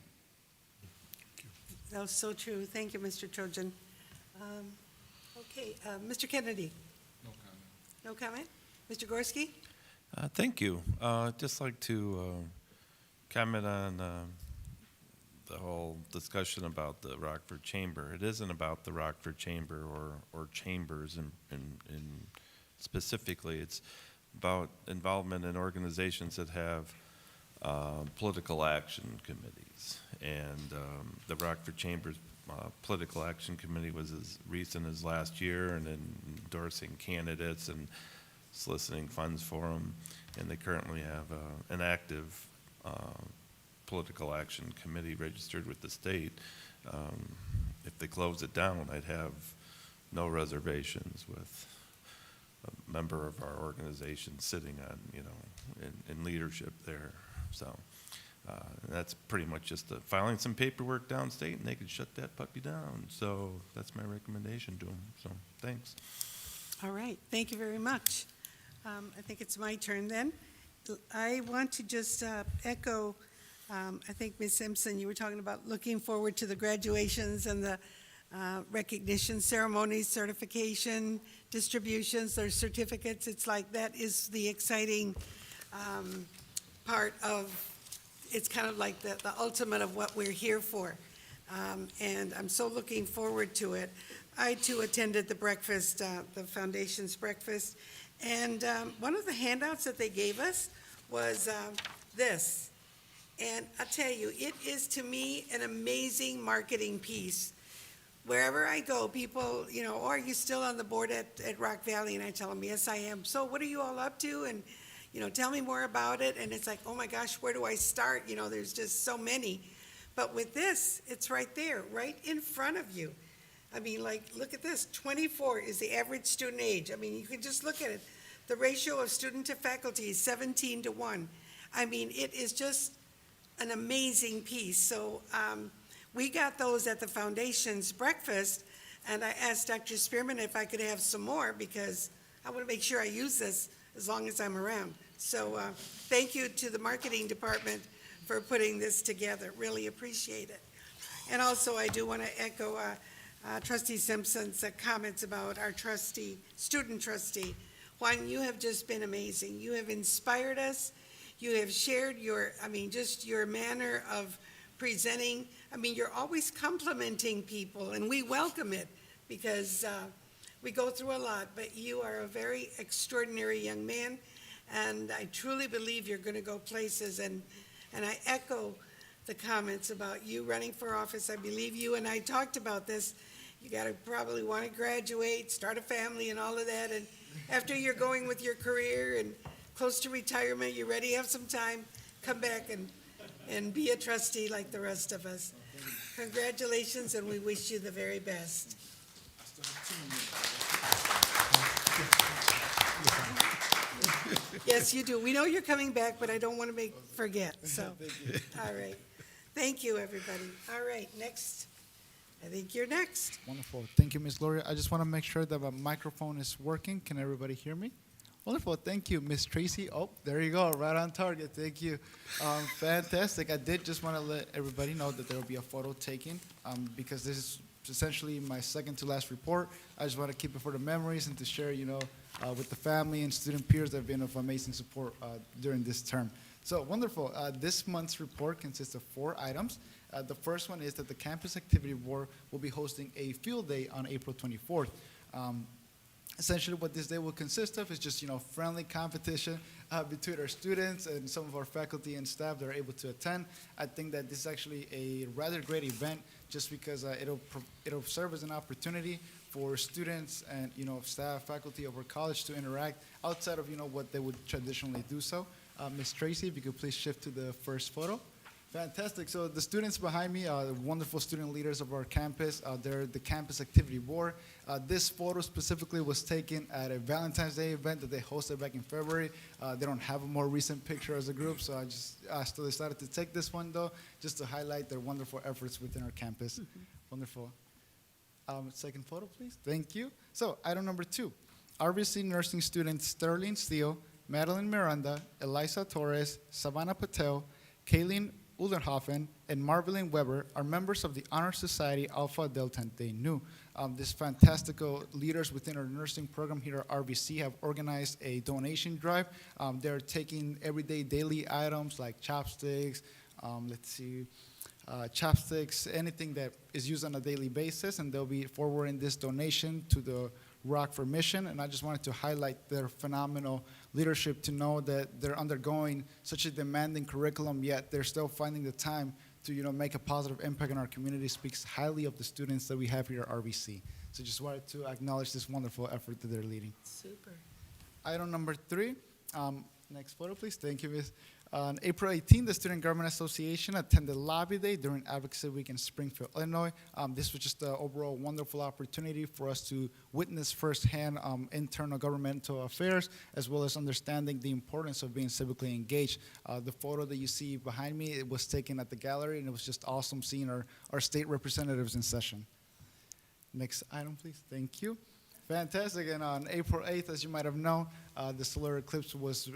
That was so true. Thank you, Mr. Trojan. Okay, Mr. Kennedy? No comment. No comment? Mr. Gorski? Thank you. I'd just like to comment on the whole discussion about the Rockford Chamber. It isn't about the Rockford Chamber or chambers in specifically. It's about involvement in organizations that have political action committees. And the Rockford Chamber's Political Action Committee was as recent as last year and endorsing candidates and soliciting funds for them. And they currently have an active political action committee registered with the state. If they close it down, I'd have no reservations with a member of our organization sitting on, in leadership there. So that's pretty much just filing some paperwork downstate, and they could shut that puppy down. So that's my recommendation to them. So thanks. All right, thank you very much. I think it's my turn then. I want to just echo, I think, Ms. Simpson, you were talking about looking forward to the graduations and the recognition ceremonies, certification, distributions, their certificates. It's like that is the exciting part of, it's kind of like the ultimate of what we're here for. And I'm so looking forward to it. I too attended the breakfast, the foundation's breakfast, and one of the handouts that they gave us was this. And I'll tell you, it is to me an amazing marketing piece. Wherever I go, people, oh, are you still on the board at Rock Valley? And I tell them, yes, I am. So what are you all up to? And, tell me more about it. And it's like, oh my gosh, where do I start? There's just so many. But with this, it's right there, right in front of you. I mean, like, look at this. 24 is the average student age. I mean, you can just look at it. The ratio of student to faculty is 17-1. I mean, it is just an amazing piece. So we got those at the foundation's breakfast, and I asked Dr. Spearman if I could have some more because I want to make sure I use this as long as I'm around. So thank you to the marketing department for putting this together. Really appreciate it. And also, I do want to echo Trustee Simpson's comments about our student trustee. Juan, you have just been amazing. You have inspired us. You have shared just your manner of presenting. I mean, you're always complimenting people, and we welcome it because we go through a lot, but you are a very extraordinary young man, and I truly believe you're going to go places, and I echo the comments about you running for office. I believe you and I talked about this. You got to probably want to graduate, start a family and all of that, and after you're going with your career and close to retirement, you're ready to have some time, come back and be a trustee like the rest of us. Congratulations, and we wish you the very best. Yes, you do. We know you're coming back, but I don't want to forget, so. All right. Thank you, everybody. All right, next. I think you're next. Wonderful. Thank you, Ms. Gloria. I just want to make sure that my microphone is working. Can everybody hear me? Wonderful. Thank you, Ms. Tracy. Oh, there you go. Right on target. Thank you. Fantastic. I did just want to let everybody know that there will be a photo taken because this is essentially my second to last report. I just want to keep it for the memories and to share, with the family and student peers that have been of amazing support during this term. So wonderful. This month's report consists of 4 items. The first one is that the Campus Activity Board will be hosting a field day on April 24th. Essentially what this day will consist of is just, friendly competition between our students and some of our faculty and staff that are able to attend. I think that this is actually a rather great event just because it'll serve as an opportunity for students and, staff, faculty of our college to interact outside of, what they would traditionally do so. Ms. Tracy, if you could please shift to the first photo. Fantastic. So the students behind me are the wonderful student leaders of our campus. They're the Campus Activity Board. This photo specifically was taken at a Valentine's Day event that they hosted back in February. They don't have a more recent picture as a group, so I still decided to take this one, though, just to highlight their wonderful efforts within our campus. Wonderful. Second photo, please. Thank you. So item number 2, RVC nursing students Sterling Steele, Madeline Miranda, Eliza Torres, Savannah Patel, Kayleen Ullenhofen and Marvelyn Weber are members of the Honor Society Alpha Delta Nu. These fantastical leaders within our nursing program here at RVC have organized a donation drive. They're taking everyday daily items like chopsticks, chopsticks, anything that is used on a daily basis, and they'll be forwarding this donation to the Rockford mission. And I just wanted to highlight their phenomenal leadership, to know that they're undergoing such a demanding curriculum, yet they're still finding the time to make a positive impact in our community. Speaks highly of the students that we have here at RVC. So just wanted to acknowledge this wonderful effort that they're leading. Super. Item number 3, next photo, please. Thank you, Ms. On April 18th, the Student Government Association attended Lobby Day during Advocacy Week in Springfield, Illinois. This was just an overall wonderful opportunity for us to witness firsthand internal governmental affairs, as well as understanding the importance of being civically engaged. The photo that you see behind me, it was taken at the gallery, and it was just awesome seeing our state representatives in session. Next item, please. Thank you. Fantastic. And on April 8th, as you might have known, the solar eclipse was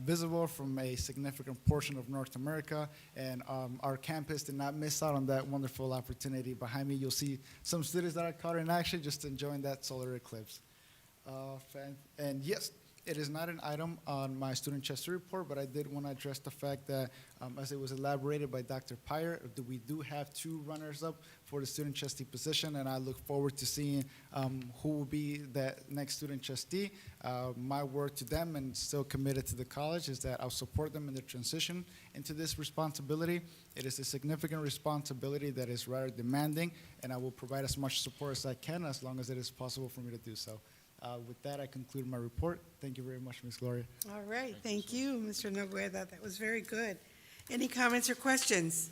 visible from a significant portion of North America, and our campus did not miss out on that wonderful opportunity. Behind me, you'll see some students that are caught in action just enjoying that solar eclipse. And yes, it is not an item on my student chester report, but I did want to address the fact that, as it was elaborated by Dr. Pyre, that we do have 2 runners-up for the student trustee position, and I look forward to seeing who will be that next student trustee. My word to them, and still committed to the college, is that I'll support them in their transition into this responsibility. It is a significant responsibility that is rather demanding, and I will provide as much support as I can, as long as it is possible for me to do so. With that, I conclude my report. Thank you very much, Ms. Gloria. All right, thank you, Mr. Noguera. That was very good. Any comments or questions?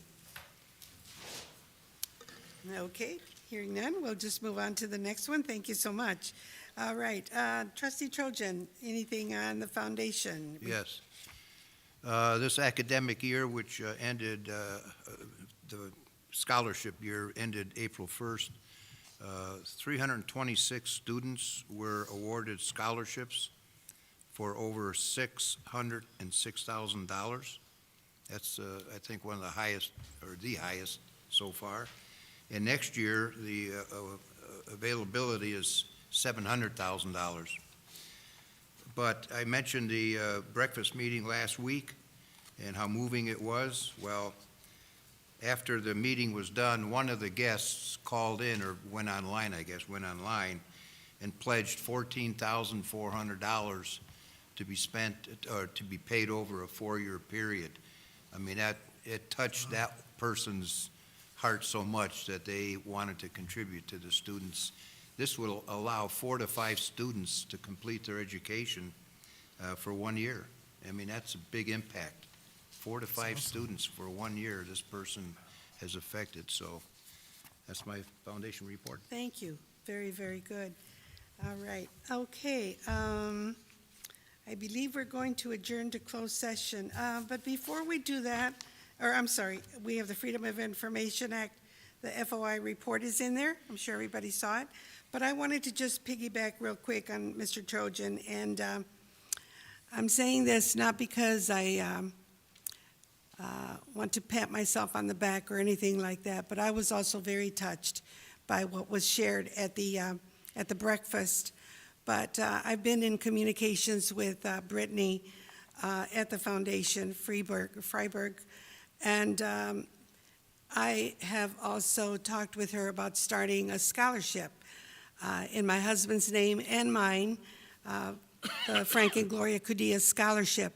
Okay, hearing none, we'll just move on to the next one. Thank you so much. All right, Trustee Trojan, anything on the foundation? Yes. This academic year, which ended, the scholarship year ended April 1st, 326 students were awarded scholarships for over $606,000. That's, I think, one of the highest, or the highest so far. And next year, the availability is $700,000. But I mentioned the breakfast meeting last week and how moving it was. Well, after the meeting was done, one of the guests called in, or went online, and pledged $14,400 to be spent, or to be paid over a 4-year period. I mean, it touched that person's heart so much that they wanted to contribute to the students. This will allow 4 to 5 students to complete their education for 1 year. I mean, that's a big impact. 4 to 5 students for 1 year this person has affected. So that's my foundation report. Thank you. Very, very good. All right. Okay. I believe we're going to adjourn to closed session. But before we do that, or I'm sorry, we have the Freedom of Information Act. The FOI report is in there. I'm sure everybody saw it. But I wanted to just piggyback real quick on Mr. Trojan. And I'm saying this not because I want to pat myself on the back or anything like that, but I was also very touched by what was shared at the breakfast. But I've been in communications with Brittany at the foundation, Freiburg, and I have also talked with her about starting a scholarship in my husband's name and mine, the Frank and Gloria Cudilla Scholarship.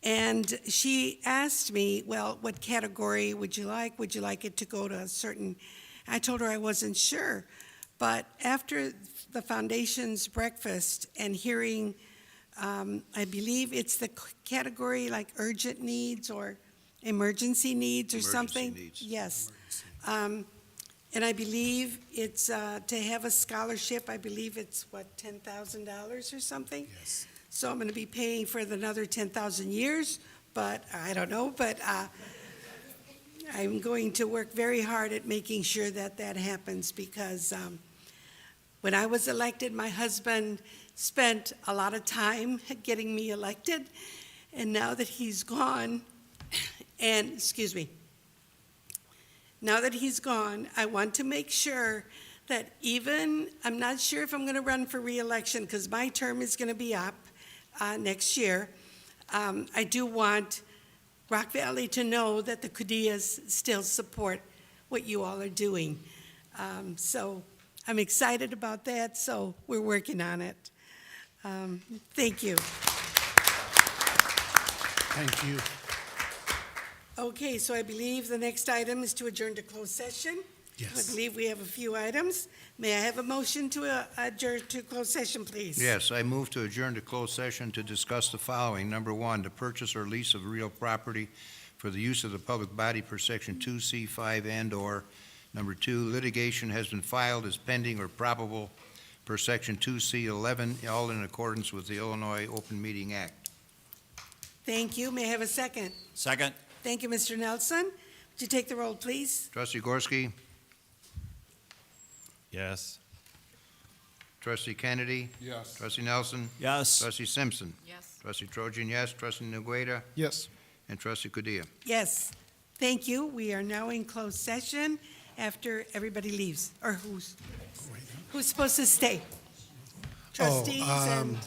And she asked me, well, what category would you like? Would you like it to go to a certain? I told her I wasn't sure. But after the foundation's breakfast and hearing, I believe it's the category like urgent needs or emergency needs or something. Needs. Yes. And I believe it's to have a scholarship, I believe it's what, $10,000 or something? Yes. So I'm going to be paying for another 10,000 years, but I don't know. But I'm going to work very hard at making sure that that happens, because when I was elected, my husband spent a lot of time getting me elected. And now that he's gone, And, excuse me, now that he's gone, I want to make sure that even, I'm not sure if I'm going to run for reelection because my term is going to be up next year. I do want Rock Valley to know that the Cudillas still support what you all are doing. So I'm excited about that, so we're working on it. Thank you. Thank you. Okay, so I believe the next item is to adjourn to closed session. Yes. I believe we have a few items. May I have a motion to adjourn to closed session, please? Yes, I move to adjourn to closed session to discuss the following. Number one, the purchase or lease of real property for the use of the public body per section 2C5 and/or. Number two, litigation has been filed as pending or probable per section 2C11, all in accordance with the Illinois Open Meeting Act. Thank you. May I have a second? Second? Thank you, Mr. Nelson. Would you take the roll, please? Trustee Gorski? Yes. Trustee Kennedy? Yes. Trustee Nelson? Yes. Trustee Simpson? Yes. Trustee Trojan, yes. Trustee Ngueta? Yes. And Trustee Cudilla? Yes. Thank you. We are now in closed session after everybody leaves, or who's supposed to stay? Trustees and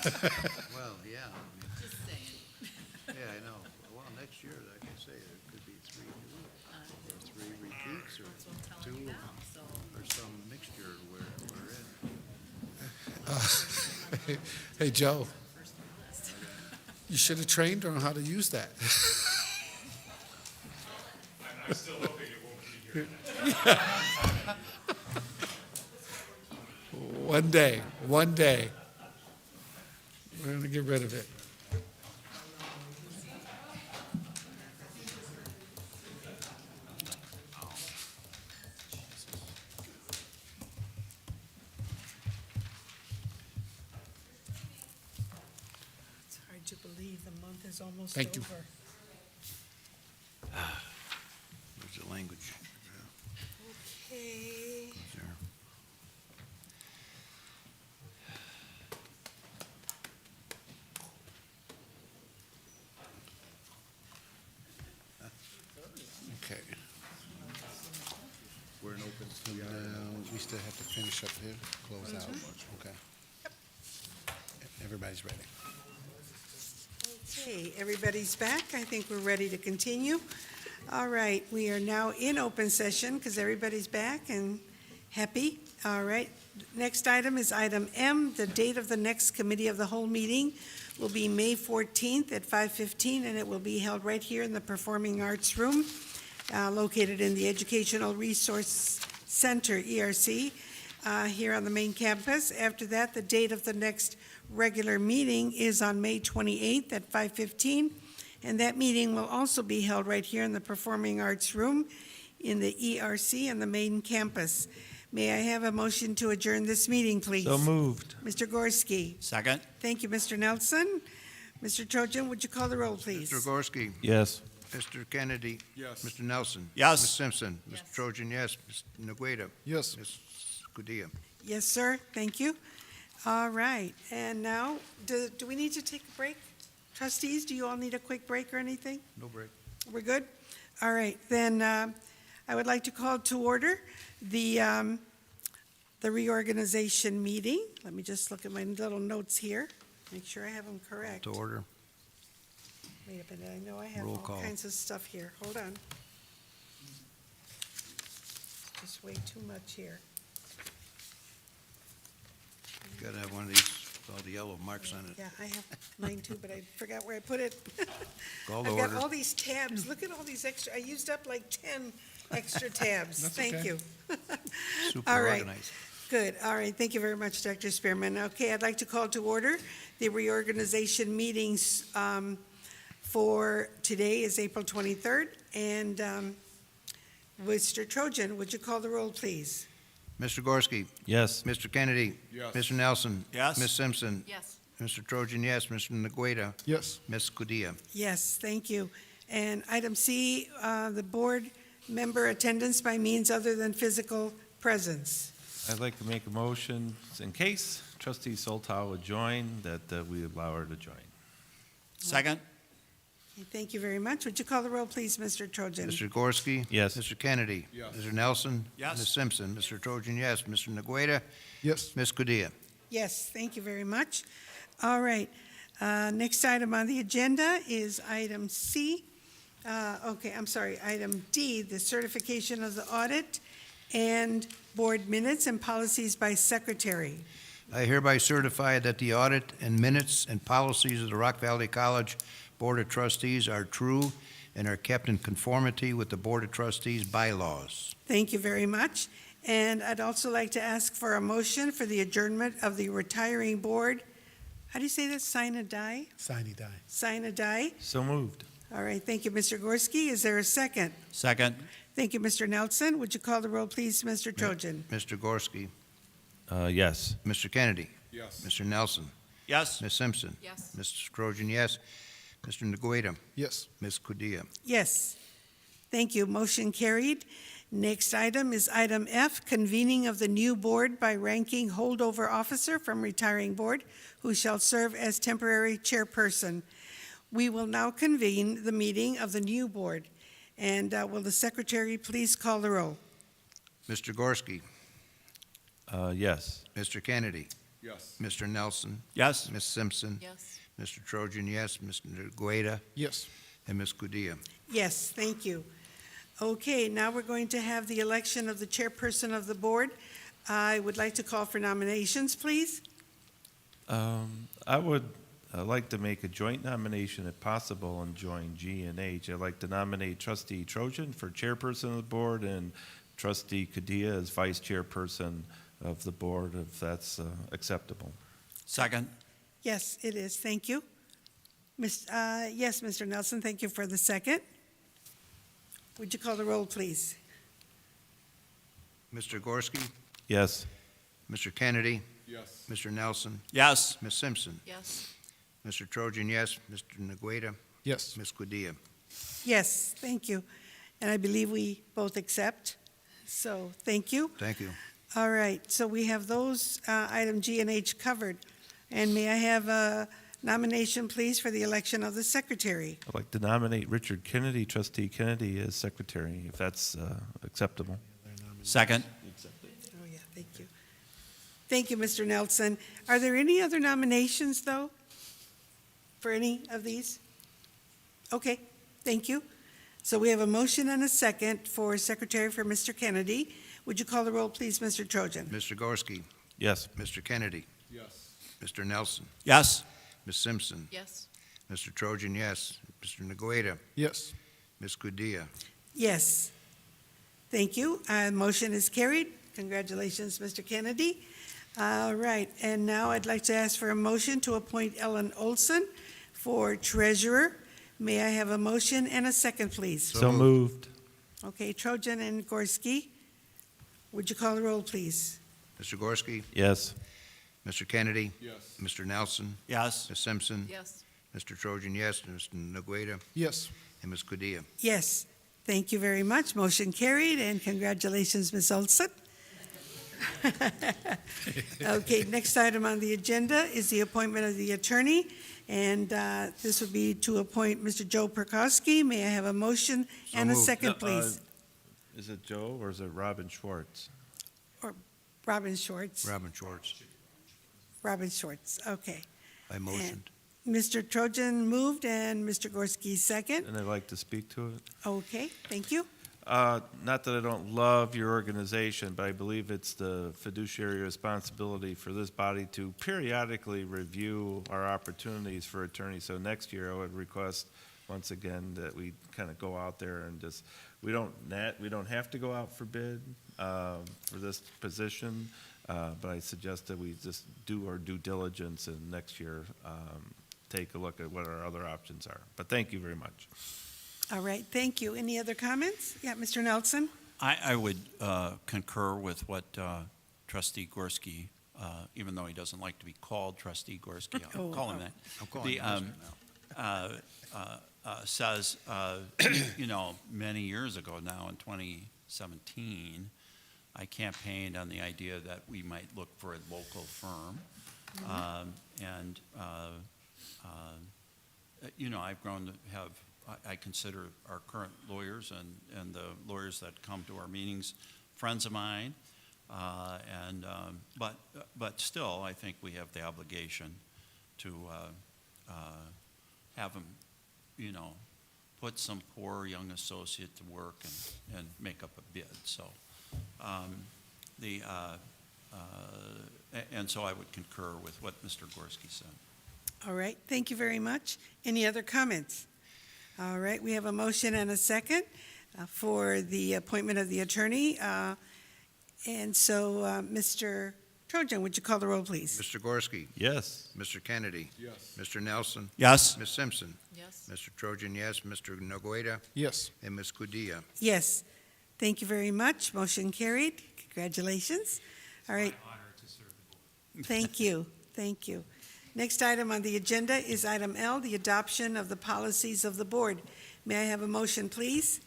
Well, yeah, I mean, Just saying. yeah, I know. Well, next year, like I say, there could be three new, or three repeats, or That's what I'm telling two, you now, so. or some mixture where we're in. Hey, Joe, First on the list. you should have trained her on how to use that. I'm still hoping it won't be here. One day, one day. We're gonna get rid of it. It's hard to believe the month is almost Thank you. over. There's the language. Okay. There. Okay. We're in open. We still have to finish up here, close out. Okay. Everybody's ready. Okay, everybody's back. I think we're ready to continue. All right, we are now in open session because everybody's back and happy. All right, next item is item M. The date of the next committee of the whole meeting will be May 14th at 5:15, and it will be held right here in the Performing Arts Room, located in the Educational Resource Center, ERC, here on the main campus. After that, the date of the next regular meeting is on May 28th at 5:15, and that meeting will also be held right here in the Performing Arts Room in the ERC and the main campus. May I have a motion to adjourn this meeting, please? So moved. Mr. Gorski. Second? Thank you, Mr. Nelson. Mr. Trojan, would you call the roll, please? Mr. Gorski. Yes. Mr. Kennedy. Yes. Mr. Nelson. Yes. Ms. Simpson. Yes. Mr. Trojan, yes. Mr. Nagueta. Yes. Ms. Padilla. Yes, sir, thank you. All right, and now, do we need to take a break? Trustees, do you all need a quick break or anything? No break. We're good? All right, then I would like to call to order the reorganization meeting. Let me just look at my little notes here, make sure I have them correct. To order. Wait a minute, I know I have Roll all call. kinds of stuff here. Hold on. Just way too much here. You gotta have one of these, with all the yellow marks on it. Yeah, I have mine too, but I forgot where I put it. Call to I've got order. all these tabs. Look at all these extra, I used up like 10 extra tabs. That's Thank okay. you. Super All right. organized. Good, all right, thank you very much, Dr. Spearman. Okay, I'd like to call to order the reorganization meetings for today is April 23rd. And Mr. Trojan, would you call the roll, please? Mr. Gorski. Yes. Mr. Kennedy. Yes. Mr. Nelson. Yes. Ms. Simpson. Yes. Mr. Trojan, yes. Mr. Nagueta. Yes. Ms. Padilla. Yes, thank you. And item C, the board member attendance by means other than physical presence. I'd like to make a motion, in case trustee Soltow would join, that we allow her to join. Second? Okay, thank you very much. Would you call the roll, please, Mr. Trojan? Mr. Gorski. Yes. Mr. Kennedy. Yes. Mr. Nelson. Yes. Ms. Simpson. Mr. Trojan, yes. Mr. Nagueta. Yes. Ms. Padilla. Yes, thank you very much. All right, next item on the agenda is item C. Item D, the certification of the audit and board minutes and policies by secretary. I hereby certify that the audit and minutes and policies of the Rock Valley College Board of Trustees are true and are kept in conformity with the Board of Trustees bylaws. Thank you very much. And I'd also like to ask for a motion for the adjournment of the retiring board. How do you say that? Sign a die? Sine die. Sign a die? So moved. All right, thank you, Mr. Gorski. Is there a second? Second? Thank you, Mr. Nelson. Would you call the roll, please, Mr. Trojan? Mr. Gorski. Yes. Mr. Kennedy. Yes. Mr. Nelson. Yes. Ms. Simpson. Yes. Mr. Trojan, yes. Mr. Nagueta. Yes. Ms. Padilla. Yes. Thank you. Motion carried. Next item is item F, convening of the new board by ranking holdover officer from retiring board who shall serve as temporary chairperson. We will now convene the meeting of the new board. And will the secretary please call the roll? Mr. Gorski. Yes. Mr. Kennedy. Yes. Mr. Nelson, Yes. Ms. Simpson, Yes. Mr. Trojan, yes, Mr. Gueda, Yes. and Ms. Padilla. Yes, thank you. Okay, now we're going to have the election of the chairperson of the board. I would like to call for nominations, please. I would like to make a joint nomination if possible and join G and H. I'd like to nominate trustee Trojan for chairperson of the board and trustee Kadia as vice chairperson of the board, if that's acceptable. Second. Yes, it is, thank you. Yes, Mr. Nelson, thank you for the second. Would you call the roll, please? Mr. Gorski, Yes. Mr. Kennedy, Yes. Mr. Nelson, Yes. Ms. Simpson, Yes. Mr. Trojan, yes, Mr. Ngueta, Yes. Ms. Padilla. Yes, thank you. And I believe we both accept, so thank you. Thank you. All right, so we have those item G and H covered. And may I have a nomination, please, for the election of the secretary? I'd like to nominate Richard Kennedy, trustee Kennedy, as secretary, if that's acceptable. Second. Oh, yeah, thank you. Thank you, Mr. Nelson. Are there any other nominations, though, for any of these? Okay, thank you. So we have a motion and a second for secretary for Mr. Kennedy. Would you call the roll, please, Mr. Trojan? Mr. Gorski, Yes. Mr. Kennedy, Yes. Mr. Nelson, Yes. Ms. Simpson, Yes. Mr. Trojan, yes, Mr. Ngueta, Yes. Ms. Padilla. Yes. Thank you. Motion is carried. Congratulations, Mr. Kennedy. All right, and now I'd like to ask for a motion to appoint Ellen Olson for treasurer. May I have a motion and a second, please? So moved. Okay, Trojan and Gorski, would you call the roll, please? Mr. Gorski, Yes. Mr. Kennedy, Yes. Mr. Nelson, Yes. Ms. Simpson, Yes. Mr. Trojan, yes, Mr. Ngueta, Yes. and Ms. Padilla. Yes, thank you very much. Motion carried, and congratulations, Ms. Olson. Okay, next item on the agenda is the appointment of the attorney, and this would be to appoint Mr. Joe Perkowski. May I have a motion So and a moved. second, please? Is it Joe or is it Robin Schwartz? Robin Schwartz. Robin Schwartz, Robin Schwartz, okay. I motioned. Mr. Trojan moved and Mr. Gorski second. And I'd like to speak to it. Okay, thank you. Not that I don't love your organization, but I believe it's the fiduciary responsibility for this body to periodically review our opportunities for attorneys. So next year, I would request, once again, that we kind of go out there and just, we don't have to go out for bid for this position, but I suggest that we just do our due diligence and next year take a look at what our other options are. But thank you very much. All right, thank you. Any other comments? Yeah, Mr. Nelson? I would concur with what trustee Gorski, even though he doesn't like to be called trustee Gorski, I'll Oh, call him that. I'm calling you Mr. now. Says, many years ago now, in 2017, I campaigned on the idea that we might look for a local firm. I've grown to have, I consider our current lawyers and the lawyers that come to our meetings friends of mine. But still, I think we have the obligation to have them, put some poor young associate to work and make up a bid. So, and so I would concur with what Mr. Gorski said. All right, thank you very much. Any other comments? All right, we have a motion and a second for the appointment of the attorney. And so, Mr. Trojan, would you call the roll, please? Mr. Gorski, Yes. Mr. Kennedy, Yes. Mr. Nelson, Yes. Ms. Simpson, Yes. Mr. Trojan, yes, Mr. Ngueta, Yes. and Ms. Padilla. Yes, thank you very much. Motion carried. Congratulations. All right. Thank you, thank you. Next item on the agenda is item L, the adoption of the policies of the board. May I have a motion, please?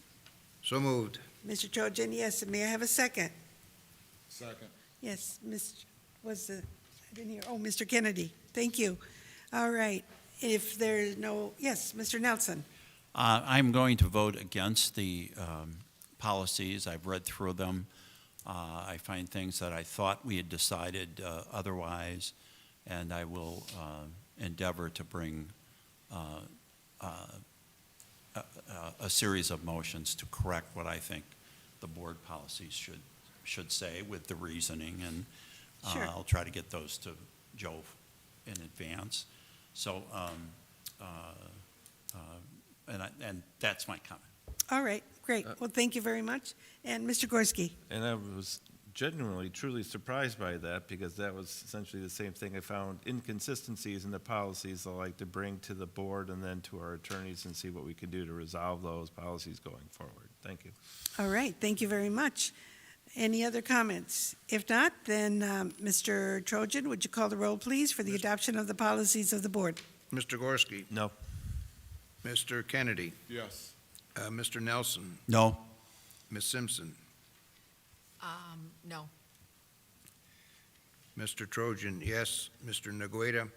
So moved. Mr. Trojan, yes, and may I have a second? Second. Yes, I didn't hear, Mr. Kennedy, thank you. All right, if there's no, yes, Mr. Nelson. I'm going to vote against the policies. I've read through them. I find things that I thought we had decided otherwise. and I will endeavor to bring a series of motions to correct what I think the board policies should say with the reasoning, and Sure. I'll try to get those to Joe in advance. So, and that's my comment. All right, great. Well, thank you very much. And Mr. Gorski? And I was genuinely, truly surprised by that, because that was essentially the same thing. I found inconsistencies in the policies I like to bring to the board and then to our attorneys and see what we can do to resolve those policies going forward. Thank you. All right, thank you very much. Any other comments? If not, then Mr. Trojan, would you call the roll, please, for the adoption of the policies of the board? Mr. Gorski, No. Mr. Kennedy, Yes. Mr. Nelson, No? Ms. Simpson, No. Mr. Trojan, yes, Mr. Nagueta,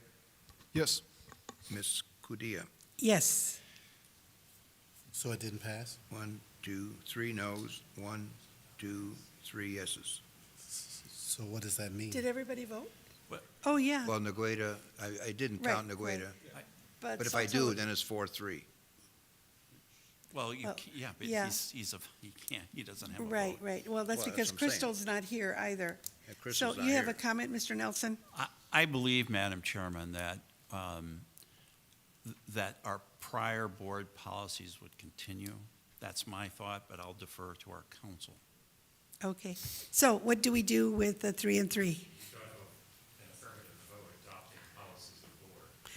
Yes. Ms. Kudia. Yes. So it didn't pass? 1, 2, 3 noes, 1, 2, 3 yeses. So what does that mean? Did everybody vote? What? Oh, yeah. Well, Nagueta, I didn't count Right, Nagueta, right. but if I do, then it's 4-3. Well, Well, yeah, but yeah. he doesn't have a vote. Right, right. Well, that's Well, that's because what I'm saying. Crystal's not here either. Yeah, Crystal's So not you have here. a comment, Mr. Nelson? I believe, Madam Chairman, that, that our prior board policies would continue. That's my thought, but I'll defer to our council. Okay. So what do we do with the 3 and 3?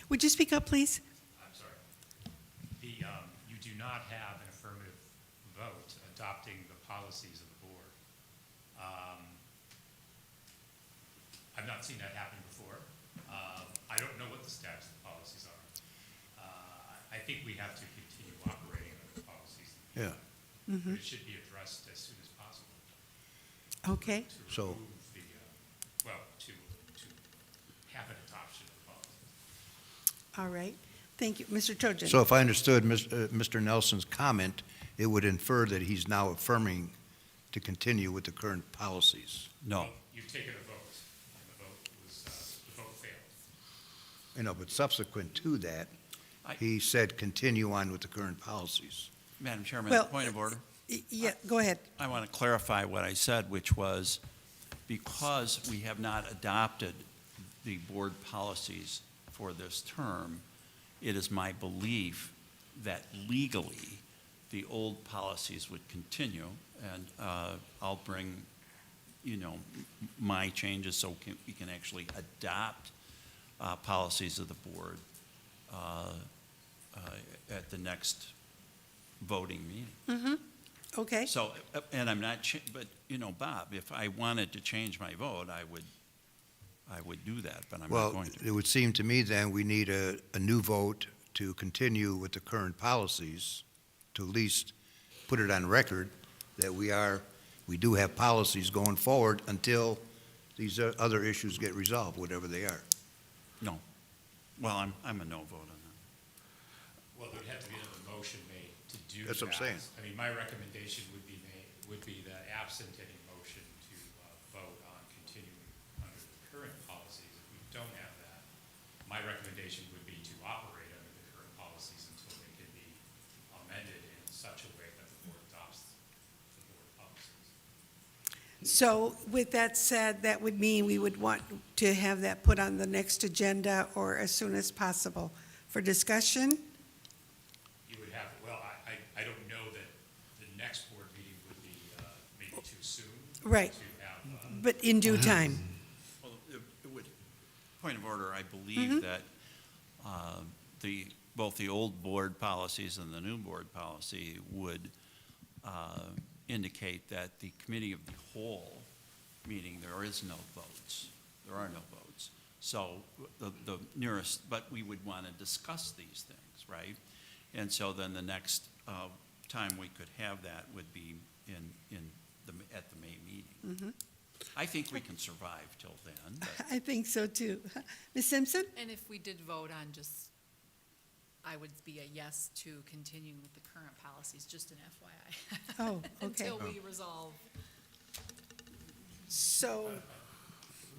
Would you speak up, please? I'm sorry. You do not have an affirmative vote adopting the policies of the board. I've not seen that happen before. I don't know what the status of the policies are. I think we have to continue operating under the policies. Yeah. But it should be addressed as soon as possible. Okay. To So- remove the, to have an adoption of the policies. All right. Thank you. Mr. Trojan? So if I understood Mr. Nelson's comment, it would infer that he's now affirming to continue with the current policies. No. Well, you've taken a vote, and the vote failed. You know, but subsequent to that, I- he said continue on with the current policies. Madam Chairman, Well, point of order. Yeah, go ahead. I want to clarify what I said, which was because we have not adopted the board policies for this term, it is my belief that legally, the old policies would continue, and I'll bring, my changes so we can actually adopt policies of the board at the next voting meeting. Okay. So, and I'm not, but, Bob, if I wanted to change my vote, I would do that, but I'm not Well, going to. it would seem to me then we need a new vote to continue with the current policies, to at least put it on record that we do have policies going forward until these other issues get resolved, whatever they are. No. Well, I'm a no vote on that. Well, there'd have to be another motion made to do that. That's what I'm saying. I mean, my recommendation would be that absent any motion to vote on continuing under the current policies, if we don't have that, my recommendation would be to operate under the current policies until they can be amended in such a way that the board adopts the board policies. So with that said, that would mean we would want to have that put on the next agenda or as soon as possible for discussion? You would have, well, I don't know that the next board meeting would be maybe too soon. Right. To have, But in due time? Well, it would, point of order, I believe that both the old board policies and the new board policy would indicate that the committee of the whole meeting, there is no votes. There are no votes. So the nearest, but we would want to discuss these things, right? And so then the next time we could have that would be at the May meeting. I think we can survive till then, but I think so too. Ms. Simpson? And if we did vote on I would be a yes to continuing with the current policies, just an FYI. Oh, okay. Until we resolve. So,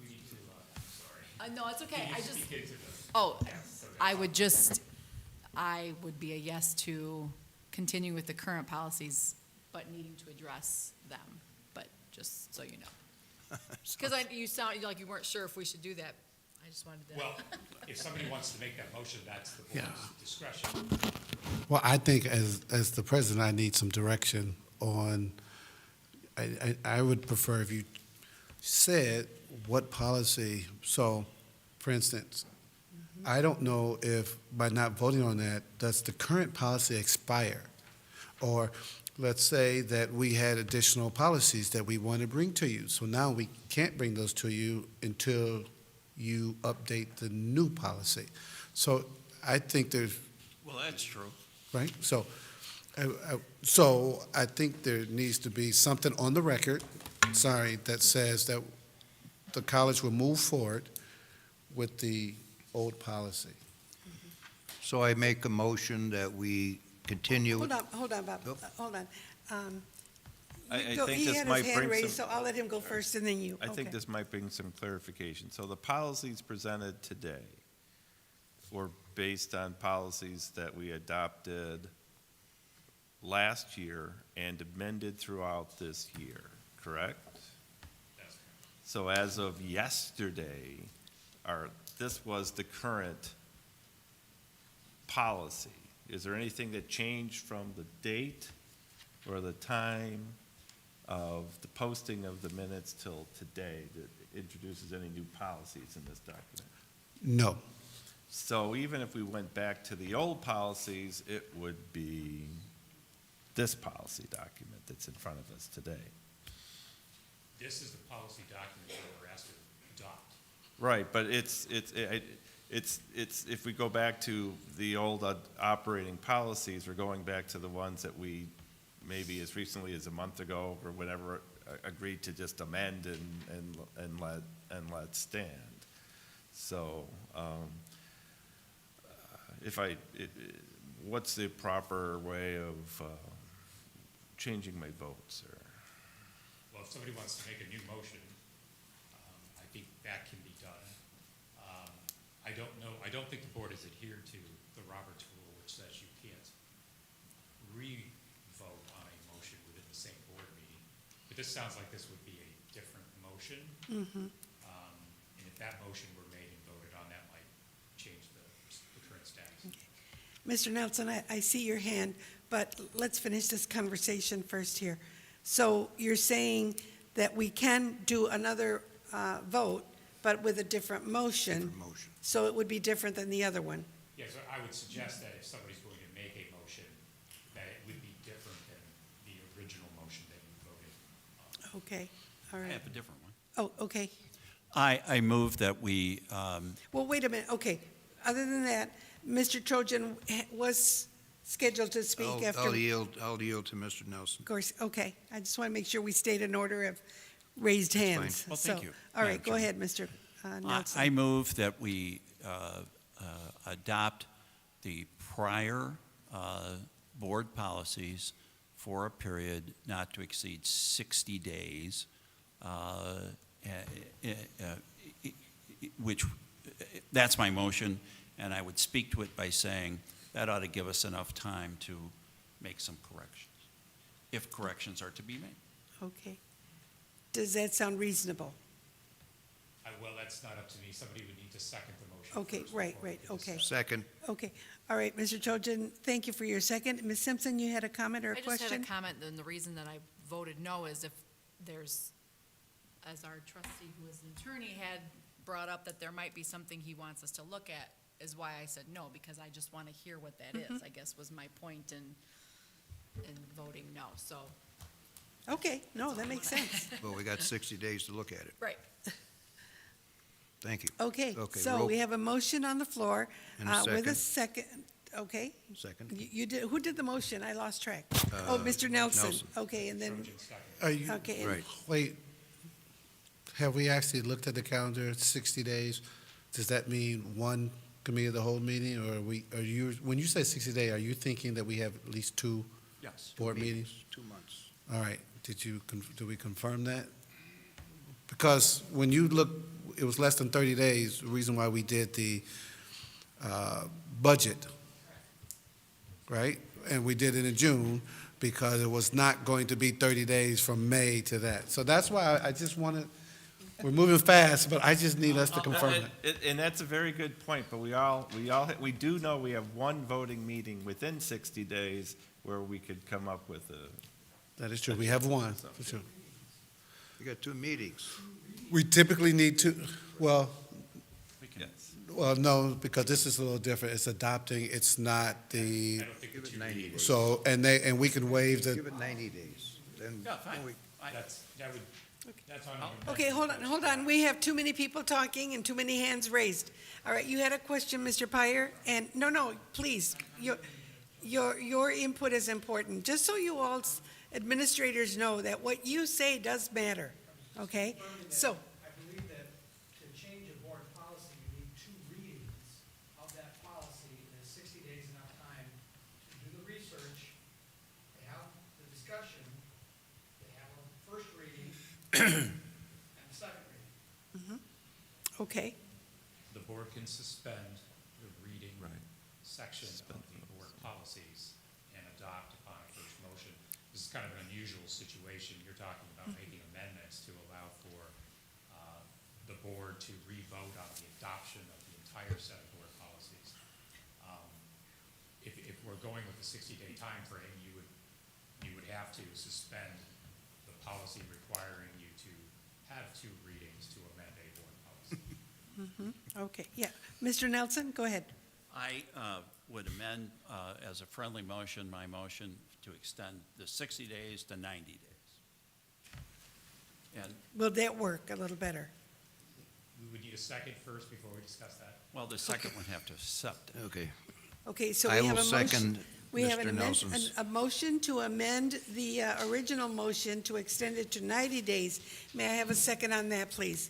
we need to, I'm sorry. No, it's okay. Can you I just, speak into the- oh, so that- I would be a yes to continue with the current policies, but needing to address them, but just so you know. Because you sound like you weren't sure if we should do that. I just wanted to. Well, if somebody wants to make that motion, that's the board's Yeah. discretion. Well, I think as the president, I need some direction on, I would prefer if you said what policy, so, for instance, I don't know if by not voting on that, does the current policy expire? Or let's say that we had additional policies that we want to bring to you, so now we can't bring those to you until you update the new policy. So I think there's, Well, that's true. right? So I think there needs to be something on the record, that says that the college will move forward with the old policy. So I make a motion that we continue. Hold on, Bob, Nope. hold on. I Go- think He this had his might hand bring raised, so some, I'll let him go first and then you. I think Okay. this might bring some clarification. So the policies presented today were based on policies that we adopted last year and amended throughout this year, correct? That's correct. So as of yesterday, this was the current policy. Is there anything that changed from the date or the time of the posting of the minutes till today that introduces any new policies in this document? No. So even if we went back to the old policies, it would be this policy document that's in front of us today. This is the policy document that we're asked to adopt. Right, but it's, if we go back to the old operating policies, we're going back to the ones that we, maybe as recently as a month ago or whenever, agreed to just amend and let stand. So, what's the proper way of changing my votes, or? Well, if somebody wants to make a new motion, I think that can be done. I don't think the board has adhered to the Roberts rule, which says you can't re-vote on a motion within the same board meeting. But this sounds like this would be a different motion. And if that motion were made and voted on, that might change the current status. Mr. Nelson, I see your hand, but let's finish this conversation first here. So you're saying that we can do another vote, but with a different motion? Different motion. So it would be different than the other one? Yes, I would suggest that if somebody's going to make a motion, that it would be different than the original motion that you voted on. Okay, all I right. have a different one. Oh, okay. I move that we, Well, wait a minute, okay. Other than that, Mr. Trojan was scheduled to speak after. I'll yield to Mr. Nelson. Of course, okay. I just want to make sure we stayed in order of raised hands. Well, thank So, you, All Madam right, go Chairman. ahead, Mr. Nelson. I move that we adopt the prior board policies for a period not to exceed 60 days, which, that's my motion, and I would speak to it by saying that ought to give us enough time to make some corrections, if corrections are to be made. Okay. Does that sound reasonable? Well, that's not up to me. Somebody would need to second the motion. Okay, first right, before we right, can okay. discuss. Second. Okay, all right, Mr. Trojan, thank you for your second. Ms. Simpson, you had a comment or a I just had question? a comment, and the reason that I voted no is if there's, as our trustee who is an attorney had brought up that there might be something he wants us to look at, is why I said no, because I just want to hear what that is, I guess was my point in voting no, so. Okay, no, that makes sense. Well, we got 60 days to look at it. Right. Thank you. Okay, Okay, so roll- we have a motion on the floor And a with a second. second. Okay, Second. you did, who did the motion? I lost track. Oh, Mr. Nelson. Nelson. Okay, and then, Trojan second. Are you, okay. and- Right. wait, have we actually looked at the calendar, 60 days? Does that mean one committee of the whole meeting, or when you say 60 days, are you thinking that we have at least two Yes. board meetings? 2 months. All right, do we confirm that Because when you look, it was less than 30 days, the reason why we did the budget, right? And we did it in June because it was not going to be 30 days from May to that. So that's why I just wanted, we're moving fast, but I just need us to confirm it. And that's a very good point, but we do know we have one voting meeting within 60 days where we could come up with a. That is true. We have one, for sure. We got 2 meetings. We typically need to, well, Yes. well, no, because this is a little different. It's adopting, it's not the, I don't think Give the it two 90 meetings- days. so, and we can waive Give the, it 90 days. Then Yeah, fine. we- That's on. Okay, hold on. We have too many people talking and too many hands raised. All right, you had a question, Mr. Pyer? And, no, please, your input is important. Just so you all administrators know that what you say does matter, okay? So, I believe that to change a board policy, you need 2 readings of that policy, and 60 days enough time to do the research, to have the discussion, to have a first reading, and a second reading. okay, The board can suspend the reading section of the board policies and adopt upon a first motion. This is kind of an unusual situation. You're talking about making amendments to allow for the board to re-vote on the adoption of the entire set of board policies. If we're going with the 60-day timeframe, you would have to suspend the policy requiring you to have 2 readings to amend a board policy. okay, yeah. Mr. Nelson, go ahead. I would amend, as a friendly motion, my motion to extend the 60 days to 90 days. And, Will that work a little better? We would need a second first before we discuss that. well, the second one have to accept it. Okay. Okay, so I we have will a motion. second We have Mr. Nelson's. a motion to amend the original motion to extend it to 90 days. May I have a second on that, please?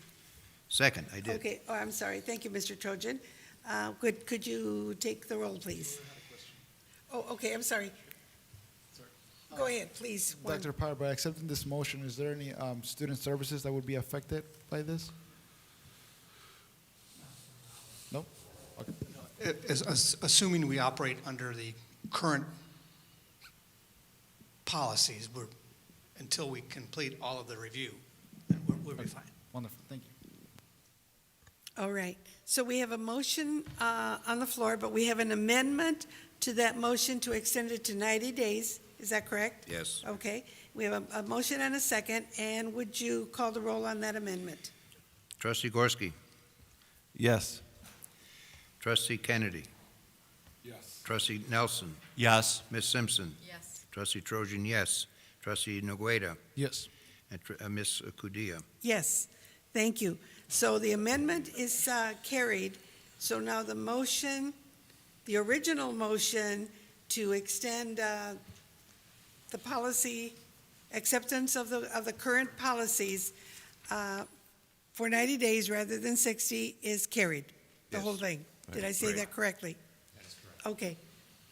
Second, I did. Okay, I'm sorry. Thank you, Mr. Trojan. Could you take the roll, please? Oh, okay, I'm sorry. Go ahead, please. Juan. Dr. Pyer, by accepting this motion, is there any student services that would be affected by this? No? Okay. Assuming we operate under the current policies, until we complete all of the review, then we'll be fine. Wonderful, thank you. All right, so we have a motion on the floor, but we have an amendment to that motion to extend it to 90 days. Is that correct? Yes. Okay, we have a motion and a second, and would you call the roll on that amendment? Trustee Gorski. Yes. Trustee Kennedy. Yes. Trustee Nelson. Yes. Ms. Simpson. Yes. Trustee Trojan, yes. Trustee Nogueda. Yes. And Ms. Kudia. Yes, thank you. So the amendment is carried. So now the motion, the original motion to extend the policy, acceptance of the current policies for 90 days rather than 60 is carried, the Yes. whole thing. Did I say Great. that correctly? That is correct. Okay.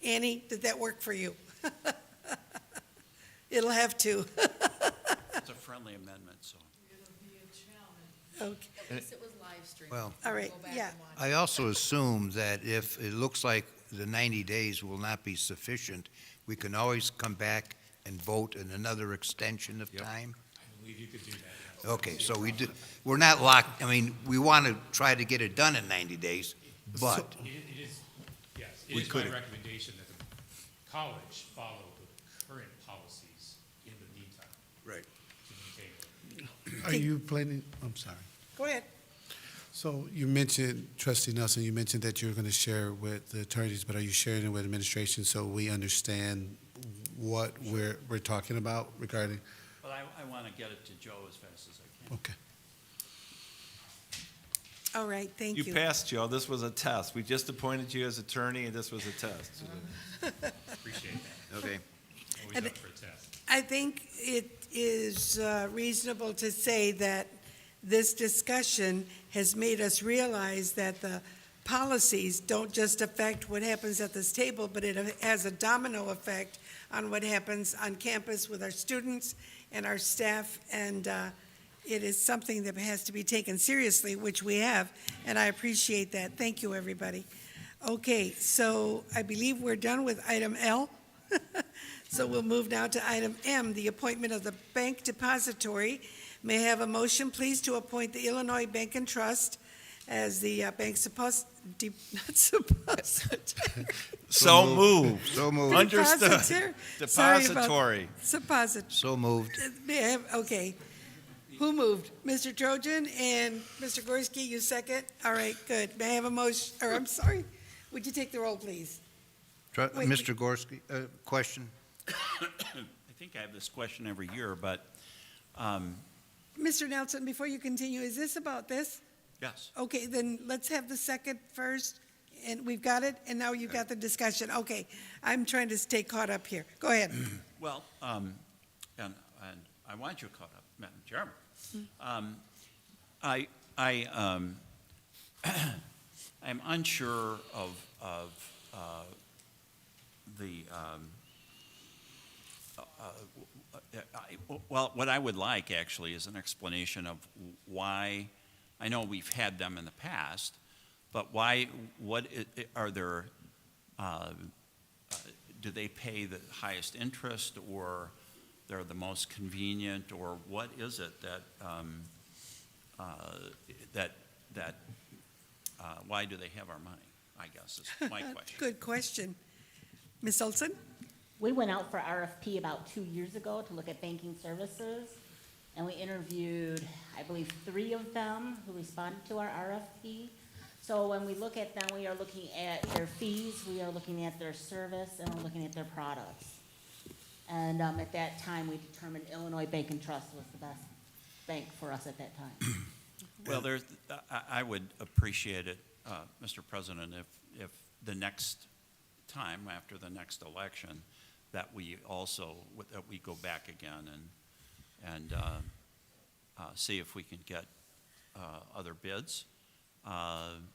Annie, did that work for you? It'll have to. It's a friendly amendment, so. It'll be a challenge. Okay, At least it was live streamed. Well, all right, Go back yeah. and watch. I also assume that if it looks like the 90 days will not be sufficient, we can always come back and vote in another extension of time? I believe you could do that, yes. Okay, so we're not locked, I mean, we want to try to get it done in 90 days, but, It is, yes, it We is my could- recommendation that the college follow the current policies in the meantime right. to maintain. Are you planning, I'm sorry. Go ahead. So you mentioned, Trustee Nelson, you mentioned that you're going to share with the attorneys, but are you sharing it with administration so we understand what we're talking about regarding? But I want to get it to Joe as fast as I can. Okay. All right, thank you. You passed, Joe. This was a test. We just appointed you as attorney, and this was a test. Appreciate that. Okay. Always And- up for a test. I think it is reasonable to say that this discussion has made us realize that the policies don't just affect what happens at this table, but it has a domino effect on what happens on campus with our students and our staff and it is something that has to be taken seriously, which we have, and I appreciate that. Thank you, everybody. Okay, so I believe we're done with item L. So we'll move now to item M, the appointment of the bank depository. May I have a motion, please, to appoint the Illinois Bank and Trust as the bank not suppository. So moved. So moved. Understood. Sorry about- Depository. Suppository. So moved. May I have, okay. Who moved? Mr. Trojan and Mr. Gorski, you second? All right, good. May I have a motion, or I'm sorry, would you take the roll, please? Wait. Mr. Gorski, question? I think I have this question every year, but, Mr. Nelson, before you continue, is this about this? yes. Okay, then let's have the second first, and we've got it, and now you've got the discussion. Okay, I'm trying to stay caught up here. Go ahead. Well, and I want you caught up, Madam Chairman. I'm unsure of the, well, what I would like actually is an explanation of why, I know we've had them in the past, but why, are there, do they pay the highest interest, or they're the most convenient, or what is it that, why do they have our money, I guess is my question. Good question. Ms. Olson? We went out for RFP about 2 years ago to look at banking services, and we interviewed, I believe, 3 of them who responded to our RFP. So when we look at them, we are looking at their fees, we are looking at their service, and we're looking at their products. And at that time, we determined Illinois Bank and Trust was the best bank for us at that time. Well, I would appreciate it, Mr. President, if the next time, after the next election, that we also, that we go back again and see if we can get other bids. And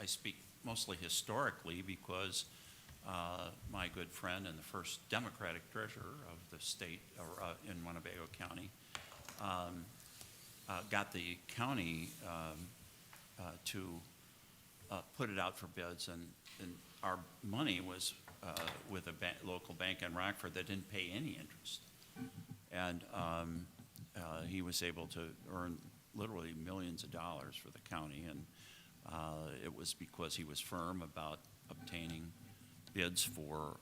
I speak mostly historically because my good friend and the first Democratic treasurer of the state, or in Winnebago County, got the county to put it out for bids, and our money was with a local bank in Rockford that didn't pay any interest. And he was able to earn literally millions of dollars for the county, and it was because he was firm about obtaining bids for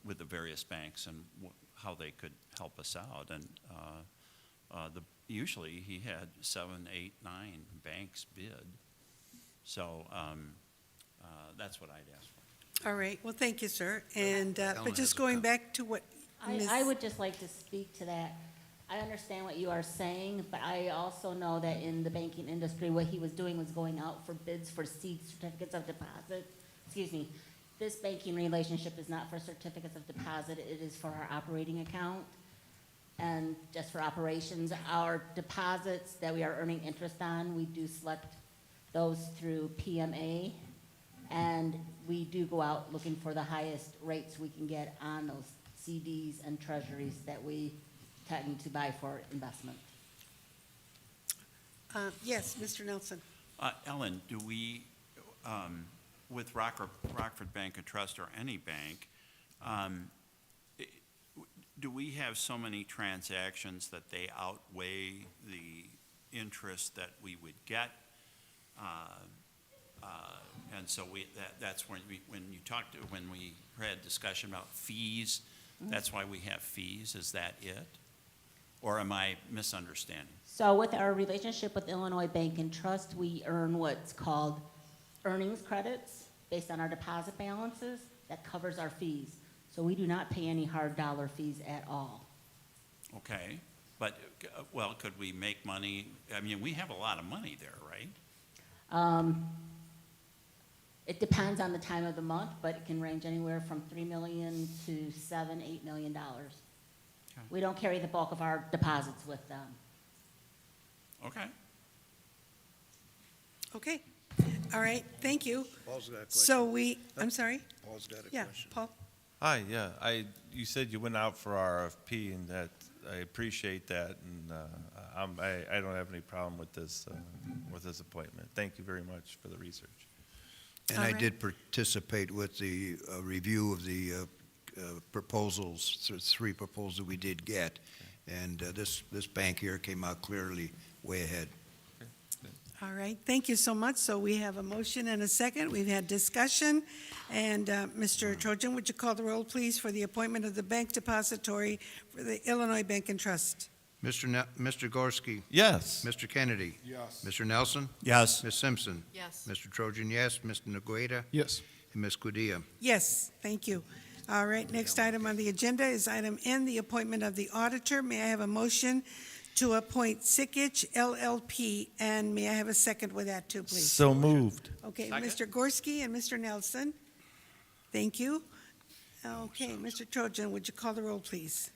with the various banks and how they could help us out. And usually he had 7, 8, 9 banks bid. So that's what I'd ask for. All right, well, thank you, sir. And, Ellen but has just a going comment. back to what Ms. I would just like to speak to that. I understand what you are saying, but I also know that in the banking industry, what he was doing was going out for bids for seed certificates of deposit. Excuse me. This banking relationship is not for certificates of deposit, it is for our operating account. And just for operations, our deposits that we are earning interest on, we do select those through PMA. And we do go out looking for the highest rates we can get on those CDs and treasuries that we tend to buy for investment. Yes, Mr. Nelson. Ellen, do we, with Rockford Bank and Trust or any bank, do we have so many transactions that they outweigh the interest that we would get? And so that's when when we had discussion about fees, that's why we have fees, is that it? Or am I misunderstanding? So with our relationship with Illinois Bank and Trust, we earn what's called earnings credits based on our deposit balances that covers our fees. So we do not pay any hard dollar fees at all. Okay, but, well, could we make money? I mean, we have a lot of money there, right? It depends on the time of the month, but it can range anywhere from $3 million to $7, $8 million. We don't carry the bulk of our deposits with them. Okay. Okay, all right, thank you. Paul's got a question. So I'm sorry? Paul's got a Yeah, question. Paul? Hi, yeah, you said you went out for RFP, and that, I appreciate that, and I don't have any problem with this appointment. Thank you very much for the research. And All I right. did participate with the review of the proposals, three proposals we did get. And this bank here came out clearly way ahead. All right, thank you so much. So we have a motion and a second. We've had discussion. And Mr. Trojan, would you call the roll, please, for the appointment of the bank depository for the Illinois Bank and Trust? Mr. Gorski? Yes. Mr. Kennedy? Yes. Mr. Nelson? Yes. Ms. Simpson? Yes. Mr. Trojan, yes. Mr. Nagueta? Yes. And Ms. Cudia? Yes, thank you. All right, next item on the agenda is item N, the appointment of the auditor. May I have a motion to appoint Sikich LLP, and may I have a second with that too, please? So moved. Okay, Second. Mr. Gorski and Mr. Nelson. Thank you. Okay, Mr. Trojan, would you call the roll, please?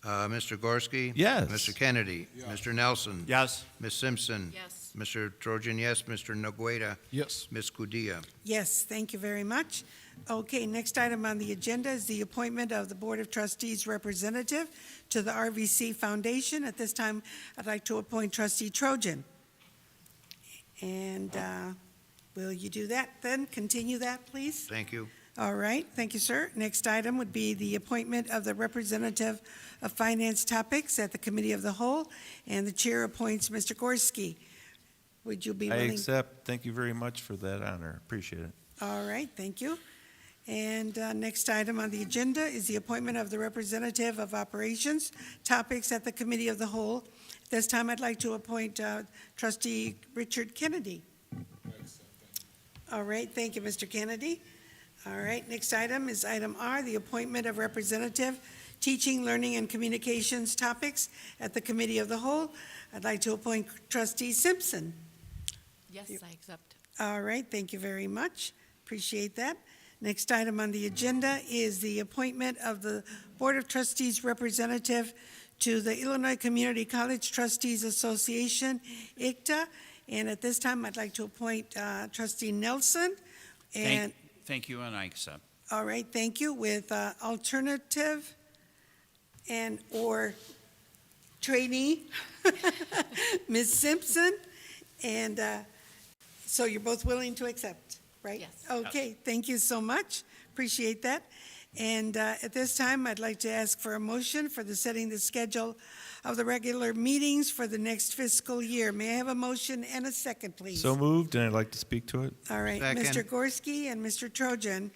Mr. Gorski? Yes. Mr. Kennedy? Yes. Mr. Nelson? Yes. Ms. Simpson? Yes. Mr. Trojan, yes. Mr. Nagueta? Yes. Ms. Cudia? Yes, thank you very much. Okay, next item on the agenda is the appointment of the Board of Trustees representative to the RVC Foundation. At this time, I'd like to appoint Trustee Trojan. And will you do that then? Continue that, please? Thank you. All right, thank you, sir. Next item would be the appointment of the representative of finance topics at the Committee of the Whole, and the chair appoints Mr. Gorski. Would you be I willing? accept. Thank you very much for that honor. Appreciate it. All right, thank you. And next item on the agenda is the appointment of the representative of operations topics at the Committee of the Whole. This time, I'd like to appoint Trustee Richard Kennedy. All right, thank you, Mr. Kennedy. All right, next item is item R, the appointment of representative teaching, learning, and communications topics at the Committee of the Whole. I'd like to appoint Trustee Simpson. Yes, I accept. All right, thank you very much. Appreciate that. Next item on the agenda is the appointment of the Board of Trustees representative to the Illinois Community College Trustees Association, ICTA. And at this time, I'd like to appoint Trustee Nelson. And, Thank you, and I accept. all right, thank you, with alternative and/or trainee, Ms. Simpson. And so you're both willing to accept, right? Yes. Okay, thank you so much. Appreciate that. And at this time, I'd like to ask for a motion for the setting the schedule of the regular meetings for the next fiscal year. May I have a motion and a second, please? So moved, and I'd like to speak to it. All right, Second. Mr. Gorski and Mr. Trojan.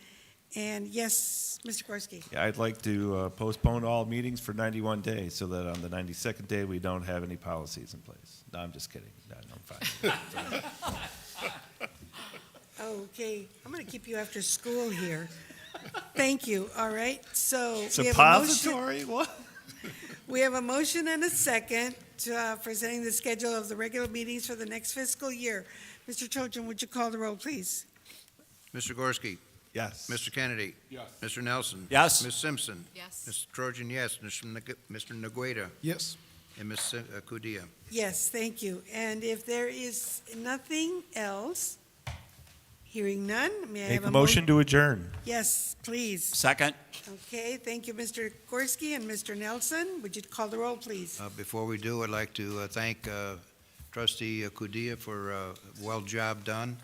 And yes, Mr. Gorski. Yeah, I'd like to postpone all meetings for 91 days so that on the 92nd day, we don't have any policies in place. No, I'm just kidding. No, I'm fine. Okay, I'm going to keep you after school here. Thank you, all right, so. It's we a have motion- pository? What? We have a motion and a second for setting the schedule of the regular meetings for the next fiscal year. Mr. Trojan, would you call the roll, please? Mr. Gorski? Yes. Mr. Kennedy? Yes. Mr. Nelson? Yes. Ms. Simpson? Yes. Mr. Trojan, yes. Mr. Nagueta? Yes. And Ms. Cudia? Yes, thank you. And if there is nothing else, hearing none, may I have Make a a motion to adjourn. Yes, please. Second. Okay, thank you, Mr. Gorski and Mr. Nelson. Would you call the roll, please? Before we do, I'd like to thank Trustee Cudia for a well job done,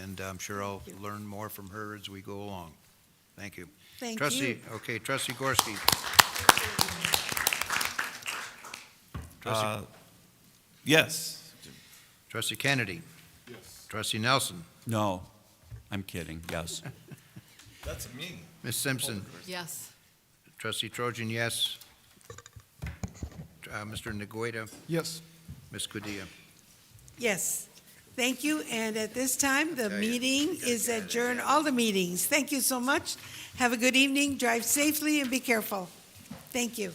and I'm sure I'll Thank you. learn more from her as we go along. Thank you. Thank Trustee, you. okay, Trustee Gorski. Yes. Trustee Kennedy. Yes. Trustee Nelson. No, I'm kidding, yes. That's me. Ms. Simpson. Yes. Trustee Trojan, yes. Mr. Nagueta. Yes. Ms. Cudia. Yes, thank you. And at this time, the tell you, meeting you gotta is get it adjourned, out. all the meetings. Thank you so much. Have a good evening, drive safely, and be careful. Thank you.